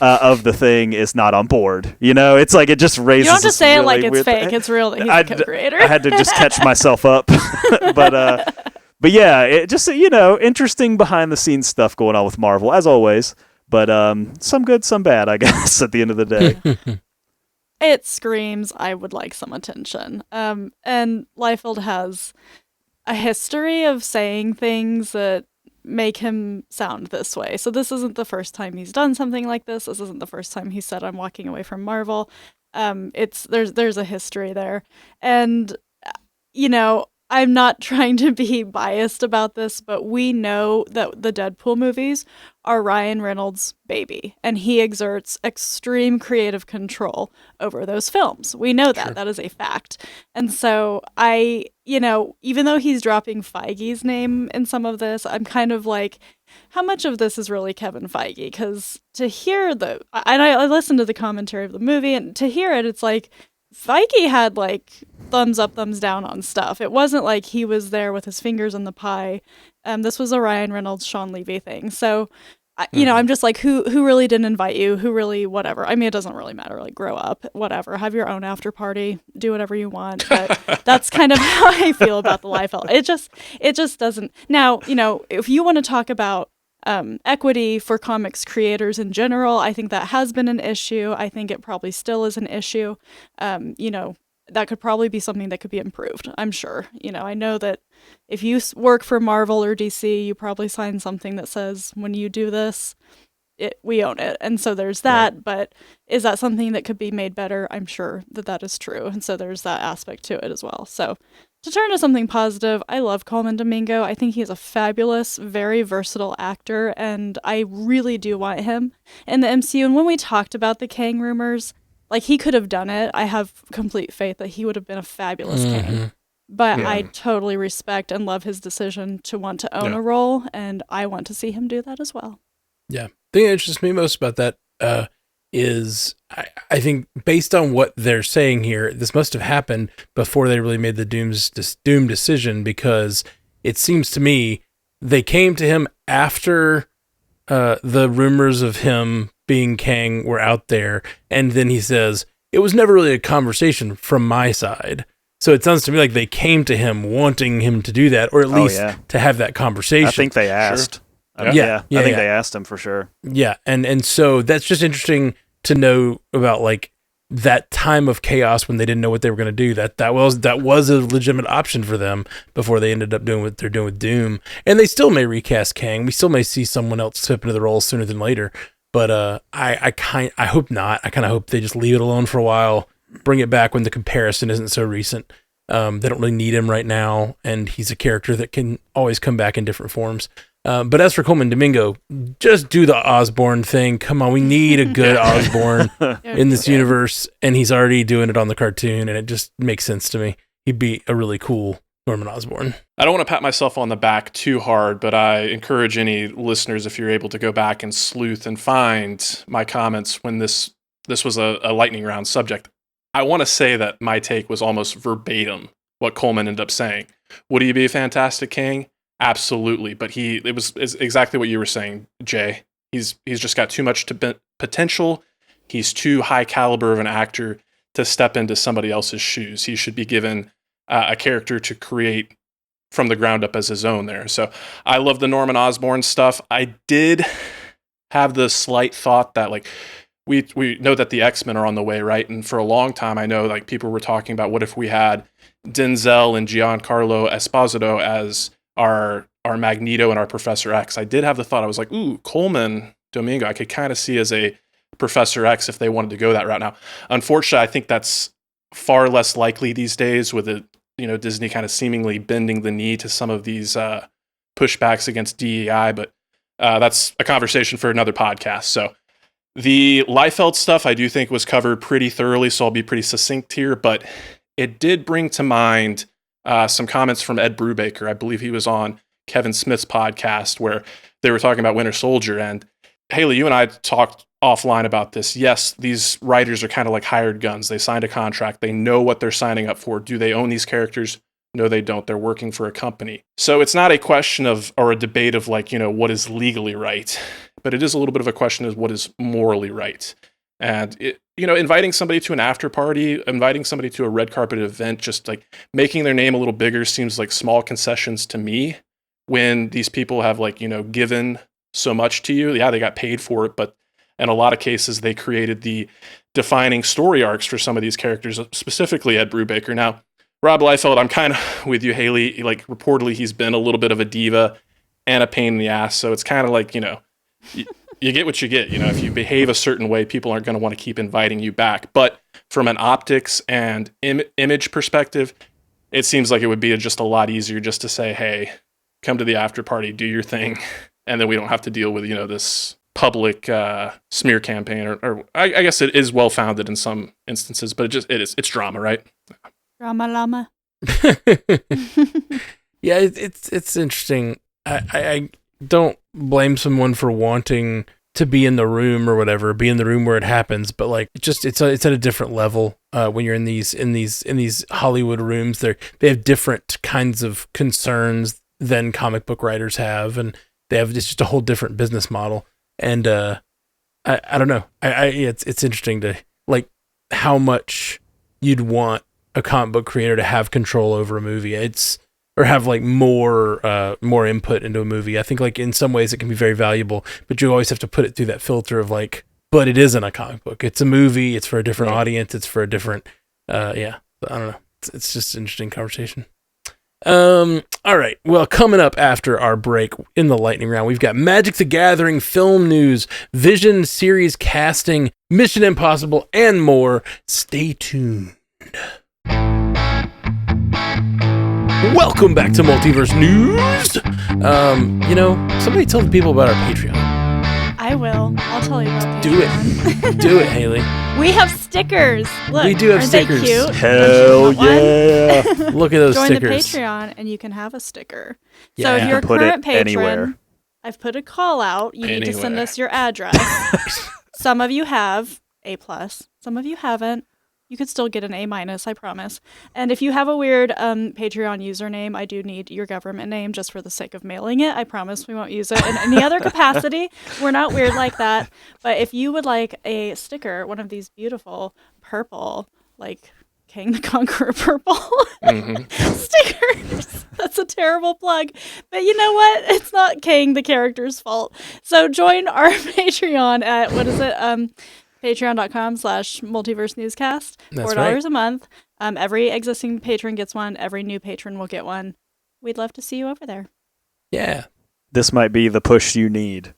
of the thing is not on board. It's like it just raises. You don't have to say really it like it's fake. thing. It's real that he's a co-creator. I had to just catch myself up, but yeah, it just interesting behind the scenes stuff going on with Marvel as always. But some good, some bad, I guess. At the end of the day, it screams, I would like some attention. And Liefeld has a history of saying things that make him sound this way. So this isn't the first time he's done something like this. This isn't the first time he said, I'm walking away from Marvel. There's a history there. And, I'm not trying to be biased about this, but we know that the Deadpool movies are Ryan Reynolds' baby, and he exerts extreme creative control over those films. We know that. Sure. That is a fact. And so even though he's dropping Feige's name in some of this, I'm kind of like, how much of this is really Kevin Feige? Because to hear I listened to the commentary of the movie, and to hear it, it's like, Feige had like thumbs up, thumbs down on stuff. It wasn't like he was there with his fingers in the pie. This was a Ryan Reynolds, Sean Levy thing. So, I'm just like, who really didn't invite you? Who really, whatever. I mean, it doesn't really matter. Like, grow up, whatever. Have your own after party. Do whatever you want. But that's kind of how I feel about the Liefeld. It just doesn't. Now, if you want to talk about equity for comics creators in general, I think that has been an issue. I think it probably still is an issue. That could probably be something that could be improved, I'm sure. I know that if you work for Marvel or DC, you probably sign something that says, when you do this, we own it. And so there's that, right. But is that something that could be made better? I'm sure that is true. And so there's that aspect to it as well. So to turn to something positive, I love Colman Domingo. I think he's a fabulous, very versatile actor, and I really do want him in the MCU. And when we talked about the Kang rumors, like, he could have done it. I have complete faith that he would have been a fabulous Kang. But I totally respect and love his decision to want to own a role, and I want to see him do that as well. Yeah. The thing that interests me most about that is I think based on what they're saying here, this must have happened before they really made the Doom decision, because it seems to me they came to him after the rumors of him being Kang were out there, and then he says, it was never really a conversation from my side. So it sounds to me like they came to him wanting him to do that, or at least to have that conversation. I think they asked. Sure. I think they asked him for sure. Yeah, and so that's just interesting to know about, like, that time of chaos when they didn't know what they were going to do. That was a legitimate option for them before they ended up doing what they're doing with Doom. And they still may recast Kang. We still may see someone else step into the role sooner than later. But I hope not. I kind of hope they just leave it alone for a while, bring it back when the comparison isn't so recent. They don't really need him right now, and he's a character that can always come back in different forms. But as for Coleman Domingo, just do the Osborn thing. Come on, we need a good Osborn in this universe, and he's already doing it on the cartoon, and it just makes sense to me. He'd be a really cool Norman Osborn. I don't want to pat myself on the back too hard, but I encourage any listeners, if you're able to go back and sleuth and find my comments when this was a lightning round subject. I want to say that my take was almost verbatim what Coleman ended up saying. Would he be a fantastic Kang? Absolutely, but it's exactly what you were saying, Jay. He's just got too much potential. He's too high caliber of an actor to step into somebody else's shoes. He should be given a character to create from the ground up as his own there. So I love the Norman Osborn stuff. I did have the slight thought that, like, we know that the X-Men are on the way, right? And for a long time, I know, like, people were talking about what if we had Denzel and Giancarlo Esposito as our Magneto and our Professor X. I did have the thought, I was like, ooh, Coleman Domingo, I could kind of see as a Professor X if they wanted to go that route. Now, unfortunately, I think that's far less likely these days with it, Disney kind of seemingly bending the knee to some of these pushbacks against DEI, but that's a conversation for another podcast. So the Liefeld stuff I do think was covered pretty thoroughly, so I'll be pretty succinct here, but it did bring to mind some comments from Ed Brubaker. I believe he was on Kevin Smith's podcast where they were talking about Winter Soldier. And Haley, you and I talked offline about this. Yes, these writers are kind of like hired guns. They signed a contract. They know what they're signing up for. Do they own these characters? No, they don't. They're working for a company. So it's not a question of, or a debate of, like, what is legally right, but it is a little bit of a question of what is morally right. And inviting somebody to an after party, inviting somebody to a red carpet event, just like making their name a little bigger seems like small concessions to me when these people have, like, given so much to you. Yeah, they got paid for it, but in a lot of cases, they created the defining story arcs for some of these characters, specifically Ed Brubaker. Now, Rob Liefeld, I'm kind of with you, Haley. Like, reportedly, he's been a little bit of a diva and a pain in the ass. So it's kind of like, you get what you get. If you behave a certain way, people aren't going to want to keep inviting you back. But from an optics and image perspective, it seems like it would be just a lot easier just to say, hey, come to the after party, do your thing, and then we don't have to deal with, this public smear campaign. Or I guess it is well-founded in some instances, but it's drama, right? Drama llama. Yeah, it's interesting. I don't blame someone for wanting to be in the room or whatever, be in the room where it happens, but, like, it's at a different level when you're in these Hollywood rooms. They have different kinds of concerns than comic book writers have, and it's just a whole different business model. And I don't know. It's interesting to, like, how much you'd want a comic book creator to have control over a movie. Or have, like, more input into a movie. I think, like, in some ways it can be very valuable, but you always have to put it through that filter of, like, but it isn't a comic book. It's a movie. It's for a different audience. It's for a different, I don't know. It's just an interesting conversation. All right. Well, coming up after our break in the lightning round, we've got Magic the Gathering film news, Vision series casting, Mission Impossible, and more. Stay tuned. Welcome back to Multiverse News. Somebody tell the people about our Patreon. I will. I'll tell you about Do Patreon. it. Do it, Haley. We have stickers. Look, We do have aren't stickers. They cute? Hell yeah. Look at those Join stickers. the Patreon and you can have a sticker. Yeah. So if You you're a can put current it patron, anywhere. I've put a call out. You need to send Anywhere. us your address. Some of you have A+, some of you haven't. you could still get an A-, I promise. And if you have a weird Patreon username, I do need your government name just for the sake of mailing it. I promise we won't use it in any other capacity. We're not weird like that. But if you would like a sticker, one of these beautiful purple, like King the Conqueror purple stickers. That's a terrible plug. But you know what? It's not King, the character's fault. So join our Patreon at, what is it? Patreon.com/multiverse newscast. That's $4 right. a month. Every existing patron gets one. Every new patron will get one. We'd love to see you over there. Yeah. This might be the push you need.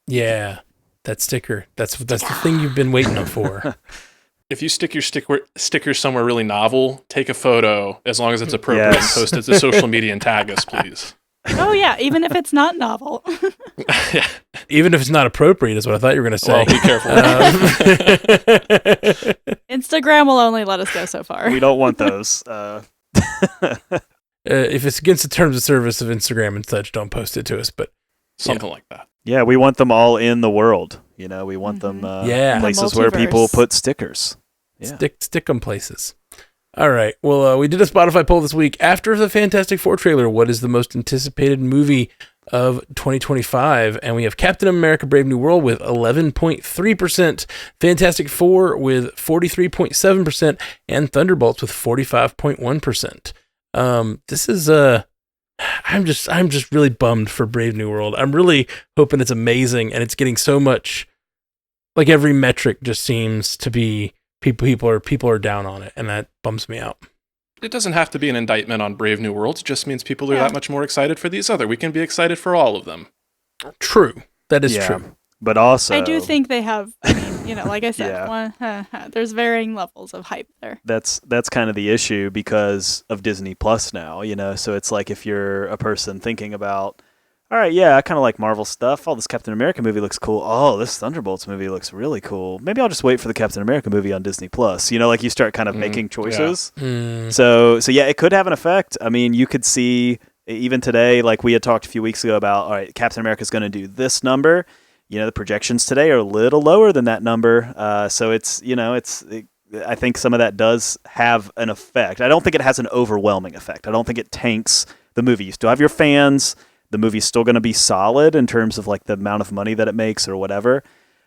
Yeah. That sticker. That's the thing you've been waiting for. If you stick your sticker somewhere really novel, take a photo as long as it's appropriate and post it to social media and tag us, please. Oh, yeah. Even if it's not novel. Yeah. Even if it's not appropriate is what I thought you were going to say. Well, be careful. Instagram will only let us go so far. We don't want those. If it's against the terms of service of Instagram and such, don't post it to us. But Something like that. Yeah, we want them all in the world. You know, we want them places where people Multiverse. put stickers. Yeah. stick them places. All right. Well, we did a Spotify poll this week. After the Fantastic Four trailer, what is the most anticipated movie of 2025? And we have Captain America Brave New World with 11.3%, Fantastic Four with 43.7%, and Thunderbolts with 45.1%. This is I'm just really bummed for Brave New World. I'm really hoping it's amazing, and it's getting so much, like every metric just seems to be people are down on it, and that bums me out. It doesn't have to be an indictment on Brave New World. It just means people are that much more excited for these other. We can be excited for all of them. True. That is true. But also, I do think they have, I mean, you know, like I said, there's varying levels of hype there. that's kind of the issue because of Disney Plus now, you know. So it's like if you're a person thinking about, all right, yeah, I kind of like Marvel stuff. Oh, this Captain America movie looks cool. Oh, this Thunderbolts movie looks really cool. Maybe I'll just wait for the Captain America movie on Disney Plus. You know, like you start kind of making choices. Yeah. So yeah, it could have an effect. I mean, you could see even today, like we had talked a few weeks ago about, all right, Captain America's going to do this number. You know, the projections today are a little lower than that number. So it's, you know, I think some of that does have an effect. I don't think it has an overwhelming effect. I don't think it tanks the movie. You still have your fans. The movie's still going to be solid in terms of like the amount of money that it makes or whatever.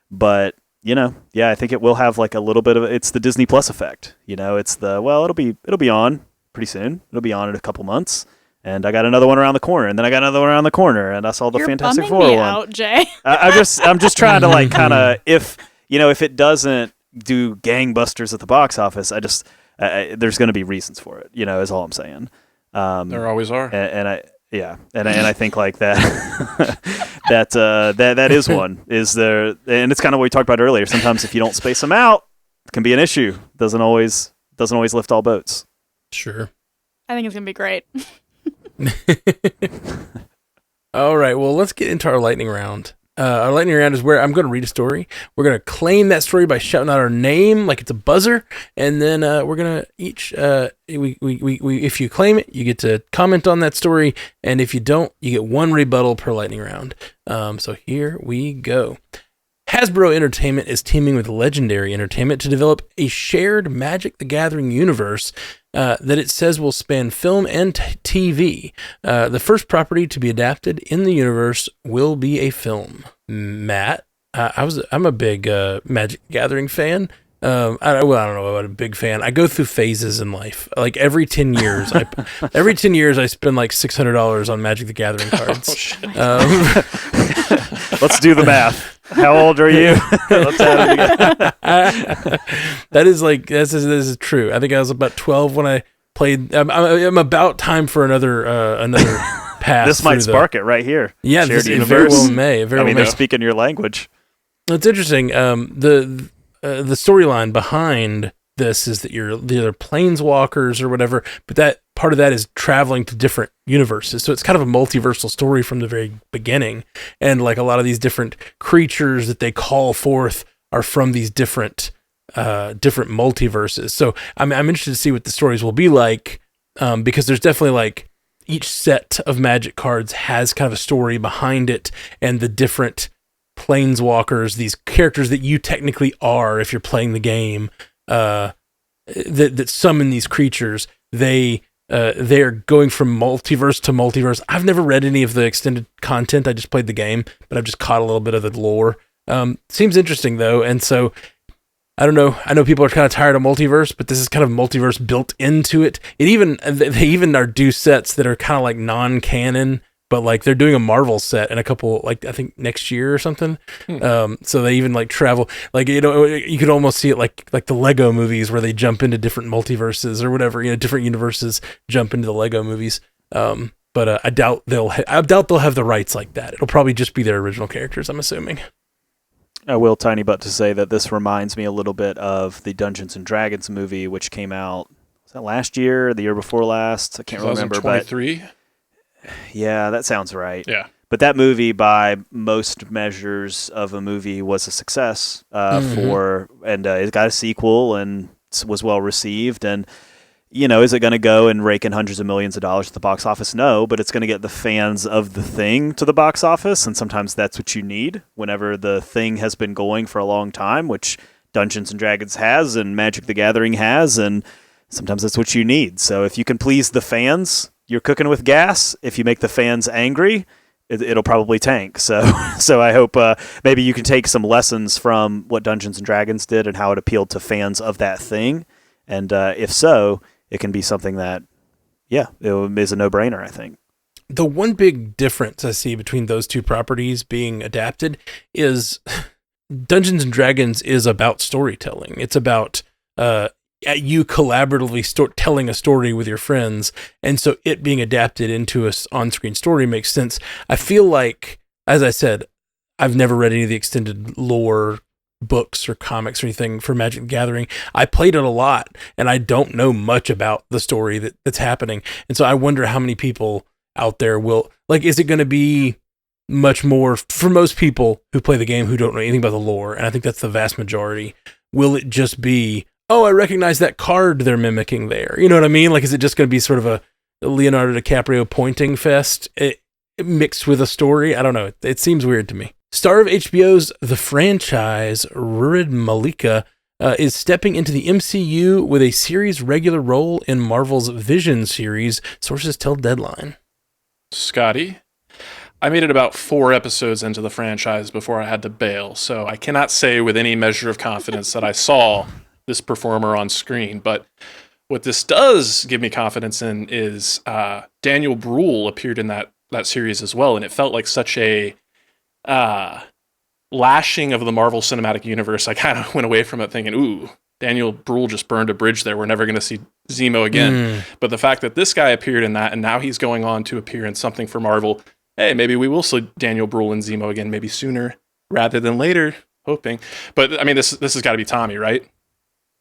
But, you know, yeah, I think it will have like a little bit of, it's the Disney Plus effect. You know, it's it'll be on pretty soon. It'll be on in a couple months. And I got another one around the corner, and then I got another one around the corner, and I saw the Fantastic Four me one. out, Jay. I'm just trying to like kind of, if it doesn't do gangbusters at the box office, there's going to be reasons for it. You know, is all I'm saying. There always are. And I think like that that is one is there, and it's kind of what we talked about earlier. Sometimes if you don't space them out, it can be an issue. Doesn't always lift all boats. Sure. I think it's going to be great. All right, well, let's get into our lightning round. Our lightning round is where I'm going to read a story. We're going to claim that story by shouting out our name like it's a buzzer, and then we're going to each, if you claim it, you get to comment on that story, and if you don't, you get one rebuttal per lightning round. So here we go. Hasbro Entertainment is teaming with Legendary Entertainment to develop a shared Magic the Gathering universe that it says will span film and TV. The first property to be adapted in the universe will be a film. Matt, I'm a big Magic the Gathering fan. I don't know about a big fan. I go through phases in life. Like every 10 years, I spend like $600 on Magic the Gathering cards. Oh, shit. Let's do the math. How old are you? Let's add it again. This is true. I think I was about 12 when I played. I'm about time for another pass. This might spark it right here. Yeah, Shared it very universe. well may. They're speaking your language. It's interesting. The storyline behind this is that you're either planeswalkers or whatever, but that part of that is traveling to different universes. So it's kind of a multiversal story from the very beginning. And like a lot of these different creatures that they call forth are from these different multiverses. So I'm interested to see what the stories will be like, because there's definitely like each set of Magic cards has kind of a story behind it, and the different planeswalkers, these characters that you technically are if you're playing the game, that summon these creatures. They're going from multiverse to multiverse. I've never read any of the extended content. I just played the game, but I've just caught a little bit of the lore. Seems interesting though, and so I don't know. I know people are kind of tired of multiverse, but this is kind of multiverse built into it. They even are do sets that are kind of like non-canon, but like they're doing a Marvel set in a couple, like I think next year or something. So they even like travel, like, you know, you could almost see it like the Lego movies where they jump into different multiverses or whatever, you know, different universes jump into the Lego movies. But I doubt they'll have the rights like that. It'll probably just be their original characters, I'm assuming. I will tiny but to say that this reminds me a little bit of the Dungeons and Dragons movie, which came out, was that last year, the year before last? I can't remember. 2023? Yeah, that sounds right. Yeah. But that movie, by most measures of a movie, was a success and it got a sequel and was well received. And, you know, is it going to go and rake in hundreds of millions of dollars at the box office? No, but it's going to get the fans of the thing to the box office. And sometimes that's what you need whenever the thing has been going for a long time, which Dungeons and Dragons has and Magic the Gathering has. And sometimes that's what you need. So if you can please the fans, you're cooking with gas. If you make the fans angry, it'll probably tank. So I hope maybe you can take some lessons from what Dungeons and Dragons did and how it appealed to fans of that thing. And if so, it can be something that, it is a no-brainer, I think. The one big difference I see between those two properties being adapted is Dungeons and Dragons is about storytelling. It's about you collaboratively telling a story with your friends, and so it being adapted into a on-screen story makes sense. I feel like, as I said, I've never read any of the extended lore books or comics or anything for Magic the Gathering. I played it a lot, and I don't know much about the story that's happening, and so I wonder how many people out there will, like, is it going to be much more, for most people who play the game who don't know anything about the lore, and I think that's the vast majority, will it just be, oh, I recognize that card they're mimicking there. You know what I mean? Like, is it just going to be sort of a Leonardo DiCaprio pointing fest mixed with a story? I don't know. It seems weird to me. Star of HBO's The Franchise, Rupert Malika, is stepping into the MCU with a series regular role in Marvel's Vision series, sources tell Deadline. Scotty, I made it about 4 episodes into the franchise before I had to bail, so I cannot say with any measure of confidence that I saw this performer on screen, but what this does give me confidence in is Daniel Bruhl appeared in that series as well, and it felt like such a lashing of the Marvel Cinematic Universe. I kind of went away from it thinking, ooh, Daniel Bruhl just burned a bridge there. We're never going to see Zemo again. But the fact that this guy appeared in that, and now he's going on to appear in something for Marvel, hey, maybe we will see Daniel Bruhl and Zemo again, maybe sooner rather than later, hoping. But, I mean, this has got to be Tommy, right?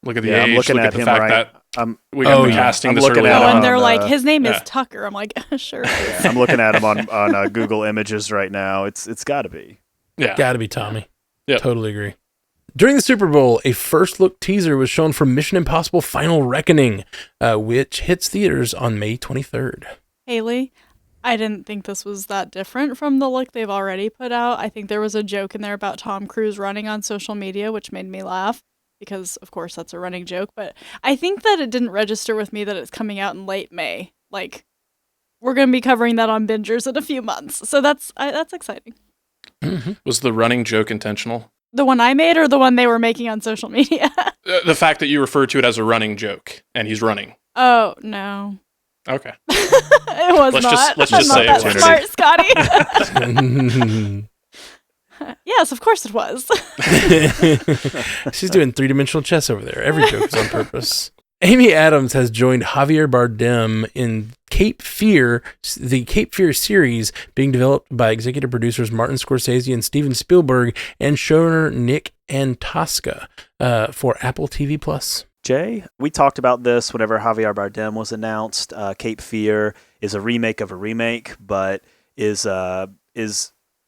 Look at the age, I'm looking look at at the him, fact right? that we got the casting this early on. And they're like, his name is Tucker. I'm like, sure. I'm looking at him on Google Images right now. It's got to be. Yeah. Got to be Tommy. Yep. Totally agree. During the Super Bowl, a first look teaser was shown for Mission Impossible Final Reckoning, which hits theaters on May 23rd. Haley, I didn't think this was that different from the look they've already put out. I think there was a joke in there about Tom Cruise running on social media, which made me laugh because, of course, that's a running joke. But I think that it didn't register with me that it's coming out in late May. Like, we're going to be covering that on Bingers in a few months. So that's exciting. Mm-hmm. Was the running joke intentional? The one I made or the one they were making on social media? The fact that you refer to it as a running joke, and he's running. Oh, no. Okay. It was let's just I'm say not it that was. smart, Scotty. Yes, of course it was. She's doing 3-dimensional chess over there. Every joke is on purpose. Amy Adams has joined Javier Bardem in Cape Fear, the Cape Fear series being developed by executive producers Martin Scorsese and Steven Spielberg and showrunner Nick Antosca for Apple TV+. Jay, we talked about this whenever Javier Bardem was announced. Cape Fear is a remake of a remake, but is a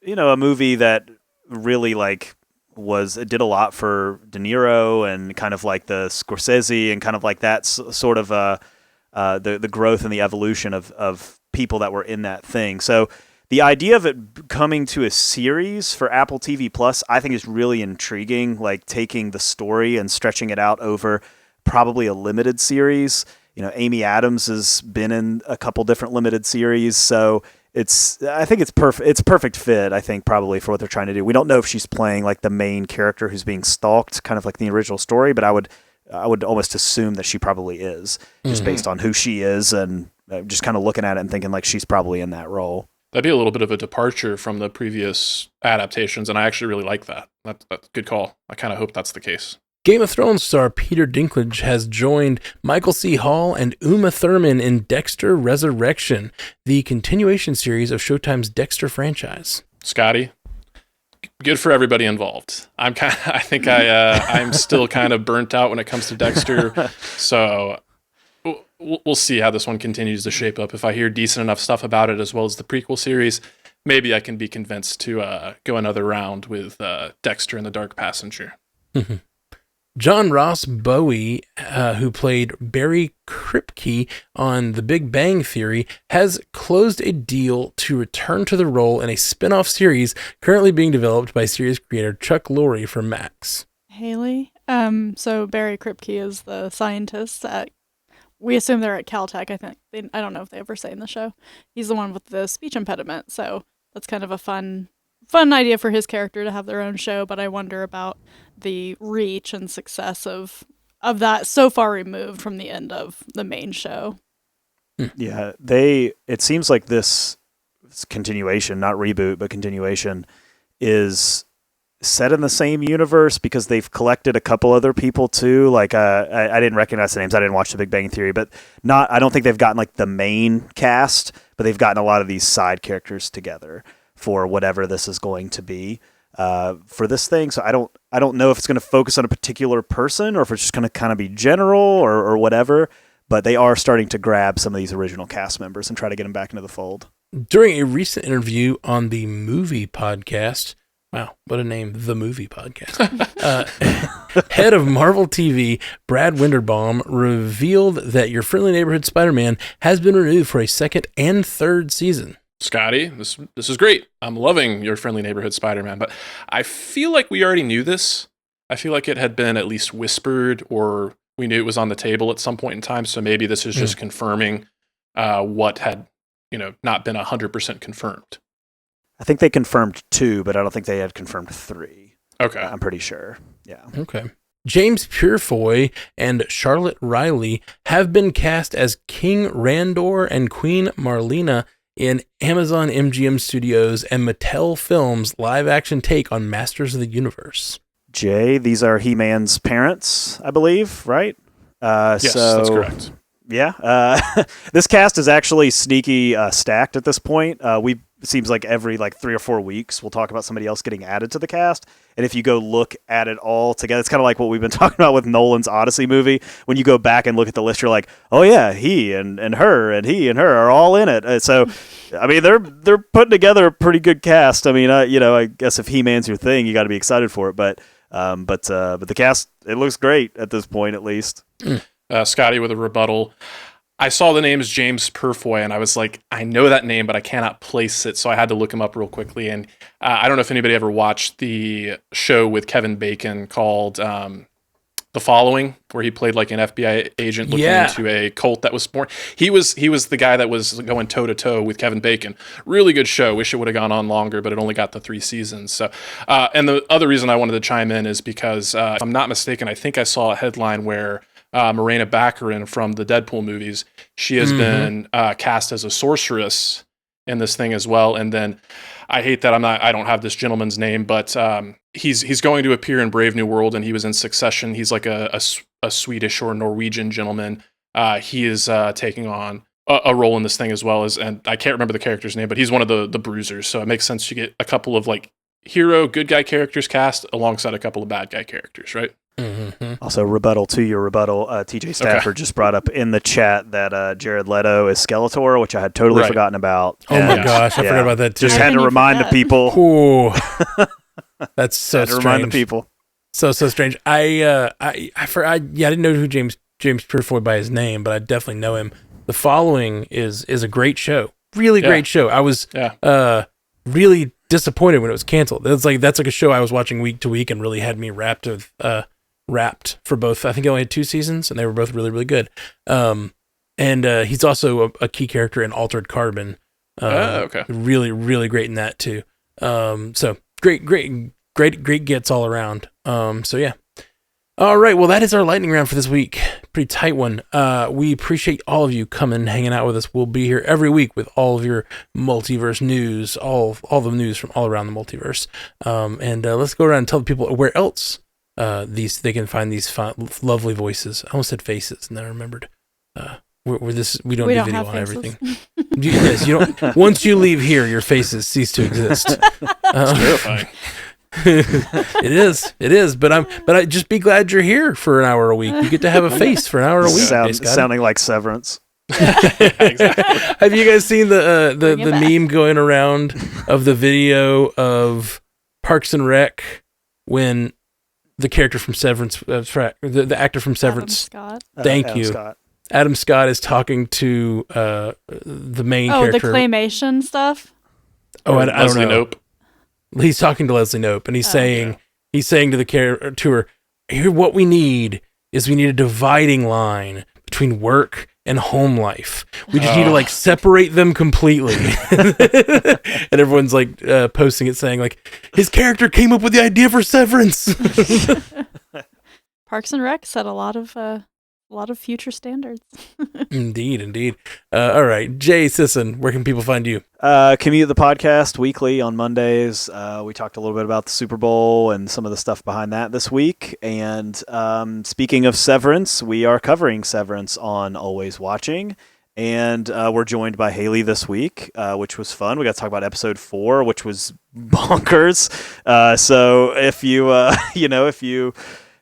movie that really it did a lot for De Niro and kind of like the Scorsese and kind of like that sort of the growth and the evolution of people that were in that thing. So the idea of it coming to a series for Apple TV Plus, I think is really intriguing, like taking the story and stretching it out over probably a limited series. Amy Adams has been in a couple different limited series, so I think it's perfect. It's a perfect fit, I think, probably for what they're trying to do. We don't know if she's playing like the main character who's being stalked, kind of like the original story, but I would almost assume that she probably is, just based on who she is, and just kind of looking at it and thinking like she's probably in that role. That'd be a little bit of a departure from the previous adaptations, and I actually really like that. That's a good call. I kind of hope that's the case. Game of Thrones star Peter Dinklage has joined Michael C. Hall and Uma Thurman in Dexter Resurrection, the continuation series of Showtime's Dexter franchise. Scotty, good for everybody involved. I'm still kind of burnt out when it comes to Dexter, so we'll see how this one continues to shape up. If I hear decent enough stuff about it, as well as the prequel series, maybe I can be convinced to go another round with Dexter and the Dark Passenger. John Ross Bowie, who played Barry Kripke on The Big Bang Theory, has closed a deal to return to the role in a spin-off series currently being developed by series creator Chuck Lorre for Max. Haley? So Barry Kripke is the scientist we assume they're at Caltech, I think. I don't know if they ever say in the show. He's the one with the speech impediment, so that's kind of a fun idea for his character to have their own show, but I wonder about the reach and success of that so far removed from the end of the main show. Yeah, it seems like this continuation, not reboot, but continuation, is set in the same universe because they've collected a couple other people too. Like I didn't recognize the names. I didn't watch The Big Bang Theory, but I don't think they've gotten like the main cast, but they've gotten a lot of these side characters together for whatever this is going to be for this thing. So I don't know if it's going to focus on a particular person or if it's just going to kind of be general or whatever, but they are starting to grab some of these original cast members and try to get them back into the fold. During a recent interview on the Movie Podcast, wow, what a name, The Movie Podcast, head of Marvel TV, Brad Winderbaum, revealed that Your Friendly Neighborhood Spider-Man has been renewed for a second and third season. Scotty, this is great. I'm loving Your Friendly Neighborhood Spider-Man, but I feel like we already knew this. I feel like it had been at least whispered, or we knew it was on the table at some point in time, so maybe this is just confirming what had not been 100% confirmed. I think they confirmed 2, but I don't think they had confirmed 3. Okay. I'm pretty sure. Yeah. Okay. James Purefoy and Charlotte Riley have been cast as King Randor and Queen Marlena in Amazon MGM Studios and Mattel Films' live-action take on Masters of the Universe. Jay, these are He-Man's parents, I believe, right? Yes, that's correct. Yeah. This cast is actually sneaky stacked at this point. It seems like every 3 or 4 weeks we'll talk about somebody else getting added to the cast. And if you go look at it all together, it's kind of like what we've been talking about with Nolan's Odyssey movie. When you go back and look at the list, you're like, oh yeah, he and her and he and her are all in it. So, I mean, they're putting together a pretty good cast. I mean, I guess if He-Man's your thing, you got to be excited for it. But the cast, it looks great at this point, at least. Scotty with a rebuttal. I saw the names James Purefoy, and I was like, I know that name, but I cannot place it, so I had to look him up real quickly. And I don't know if anybody ever watched the show with Kevin Bacon called The Following, where he played like an FBI agent looking into a cult that was born. He was the guy that was going toe-to-toe with Kevin Bacon. Really good show. Wish it would have gone on longer, but it only got the 3 seasons. So, and the other reason I wanted to chime in is because, if I'm not mistaken, I think I saw a headline where Morena Baccarin from the Deadpool movies, she has been cast as a sorceress in this thing as well. And then I hate that I don't have this gentleman's name, but he's going to appear in Brave New World, and he was in Succession. He's like a Swedish or Norwegian gentleman. He is taking on a role in this thing as well as, and I can't remember the character's name, but he's one of the bruisers. So it makes sense to get a couple of like hero good guy characters cast alongside a couple of bad guy characters, right? Mm-hmm. Also, rebuttal to your rebuttal. TJ Stafford just brought up in the chat that Jared Leto is Skeletor, which I had totally forgotten about. Oh my gosh, I forgot about that too. Just had to remind the people. Ooh. That's so had to strange. remind the people. So strange. I didn't know who James Purefoy by his name, but I definitely know him. The Following is a great show. Really great show. I was really disappointed when it was canceled. That's like a show I was watching week to week and really had me wrapped with wrapped for both. I think he only had 2 seasons, and they were both really, really good. And he's also a key character in Altered Carbon. Okay. Really, really great in that too. So great gets all around. So yeah. All right. Well, that is our lightning round for this week. Pretty tight one. We appreciate all of you coming and hanging out with us. We'll be here every week with all of your multiverse news, all the news from all around the multiverse. And let's go around and tell the people where else they can find these lovely voices. I almost said faces, and then I remembered. We don't do video on everything. Yes, you don't. Once you leave here, your faces cease to exist. It's terrifying. It is. But I just be glad you're here for an hour a week. You get to have a face for an hour a week. Sounding like Severance. Exactly. Have you guys seen the meme going around of the video of Parks and Rec when the character from Severance, the actor from Severance, Adam Scott. Thank you. Scott. Adam Scott is talking to the main character. Oh, the claymation stuff? Oh, I don't Leslie know. Knope. He's talking to Leslie Knope, and he's saying to her, here, what we need is a dividing line between work and home life. We just need to separate them completely. And everyone's posting it saying his character came up with the idea for Severance. Parks and Rec set a lot of future standards. Indeed. All right, Jay Sisson, where can people find you? Commute the podcast weekly on Mondays. We talked a little bit about the Super Bowl and some of the stuff behind that this week. And speaking of Severance, we are covering Severance on Always Watching. And we're joined by Haley this week, which was fun. We got to talk about episode 4, which was bonkers. So if you, if you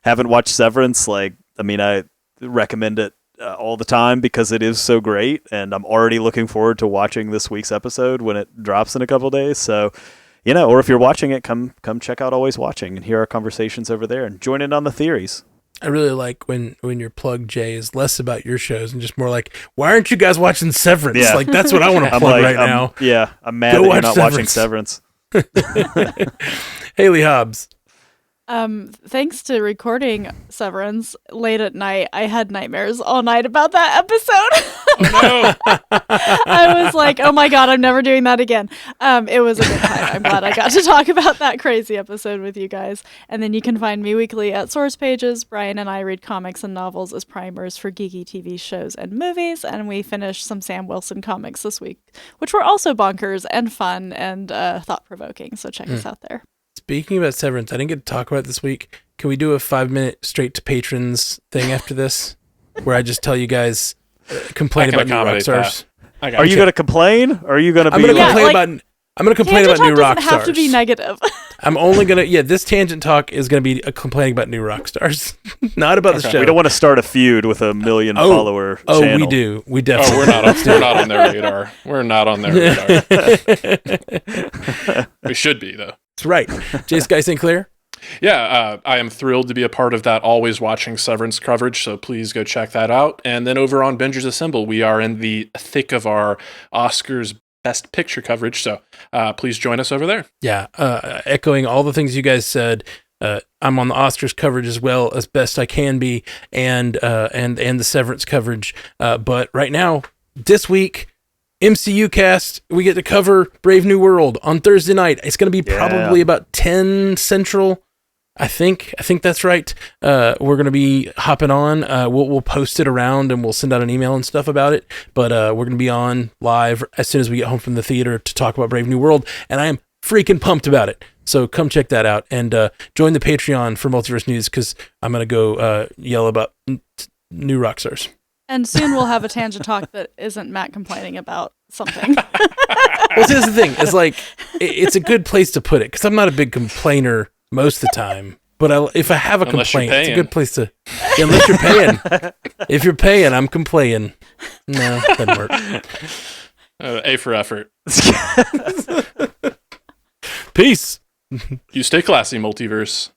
haven't watched Severance, I recommend it all the time because it is so great, and I'm already looking forward to watching this week's episode when it drops in a couple days. So, or if you're watching it, come check out Always Watching and hear our conversations over there and join in on the theories. I really like when your plug, Jay, is less about your shows and just more like, why aren't you guys watching Severance? Yeah. That's what I want to plug right now. Yeah, I'm mad that you're not watching Severance. Haley Hobbs. Thanks to recording Severance late at night, I had nightmares all night about that episode. Oh, no. I was like, oh my God, I'm never doing that again. It was a good time. I'm glad I got to talk about that crazy episode with you guys. And then you can find me weekly at Source Pages. Brian and I read comics and novels as primers for geeky TV shows and movies. And we finished some Sam Wilson comics this week, which were also bonkers and fun and thought-provoking. So check us out there. Speaking about Severance, I didn't get to talk about it this week. Can we do a 5-minute straight to patrons thing after this, where I just tell you guys complain about new rock stars? Are you going to complain? Or are you going to be? I'm going to complain about new rock stars. Doesn't have to be negative. I'm only going to this tangent talk is going to be complaining about new rock stars, not about the show. We don't want to start a feud with a million follower channel. Oh, we do. We definitely. We're not on their radar. We're not on their radar. We should be though. That's right. J. Sky Sinclair. Yeah, I am thrilled to be a part of that Always Watching Severance coverage, so please go check that out. And then over on Bingers Assemble, we are in the thick of our Oscars Best Picture coverage, so please join us over there. Yeah, echoing all the things you guys said, I'm on the Oscars coverage as well as best I can be, and the Severance coverage. But right now, this week, MCU cast, we get to cover Brave New World on Thursday night. It's going to be probably about 10 Central. I think that's right. We're going to be hopping on. We'll post it around and we'll send out an email and stuff about it. But we're going to be on live as soon as we get home from the theater to talk about Brave New World. And I am freaking pumped about it. So come check that out and join the Patreon for Multiverse News because I'm going to go yell about new rock stars. And soon we'll have a tangent talk that isn't Matt complaining about something. Well, see, that's the thing. It's it's a good place to put it because I'm not a big complainer most of the time. But if I have a complaint, it's a good place to. Yeah, unless you're paying. If you're paying, I'm complaining. No, doesn't work. A for effort. Peace. You stay classy, Multiverse.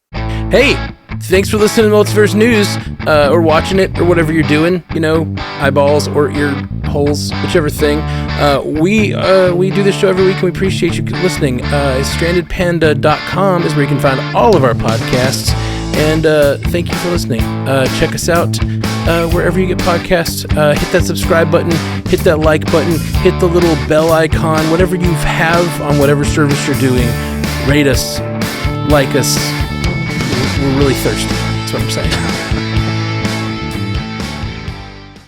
Hey, thanks for listening to Multiverse News, or watching it, or whatever you're doing. Eyeballs or ear holes, whichever thing. We do this show every week, and we appreciate you listening. Strandedpanda.com is where you can find all of our podcasts. And thank you for listening. Check us out wherever you get podcasts. Hit that subscribe button, hit that like button, hit the little bell icon, whatever you have on whatever service you're doing. Rate us, like us. We're really thirsty. That's what I'm saying.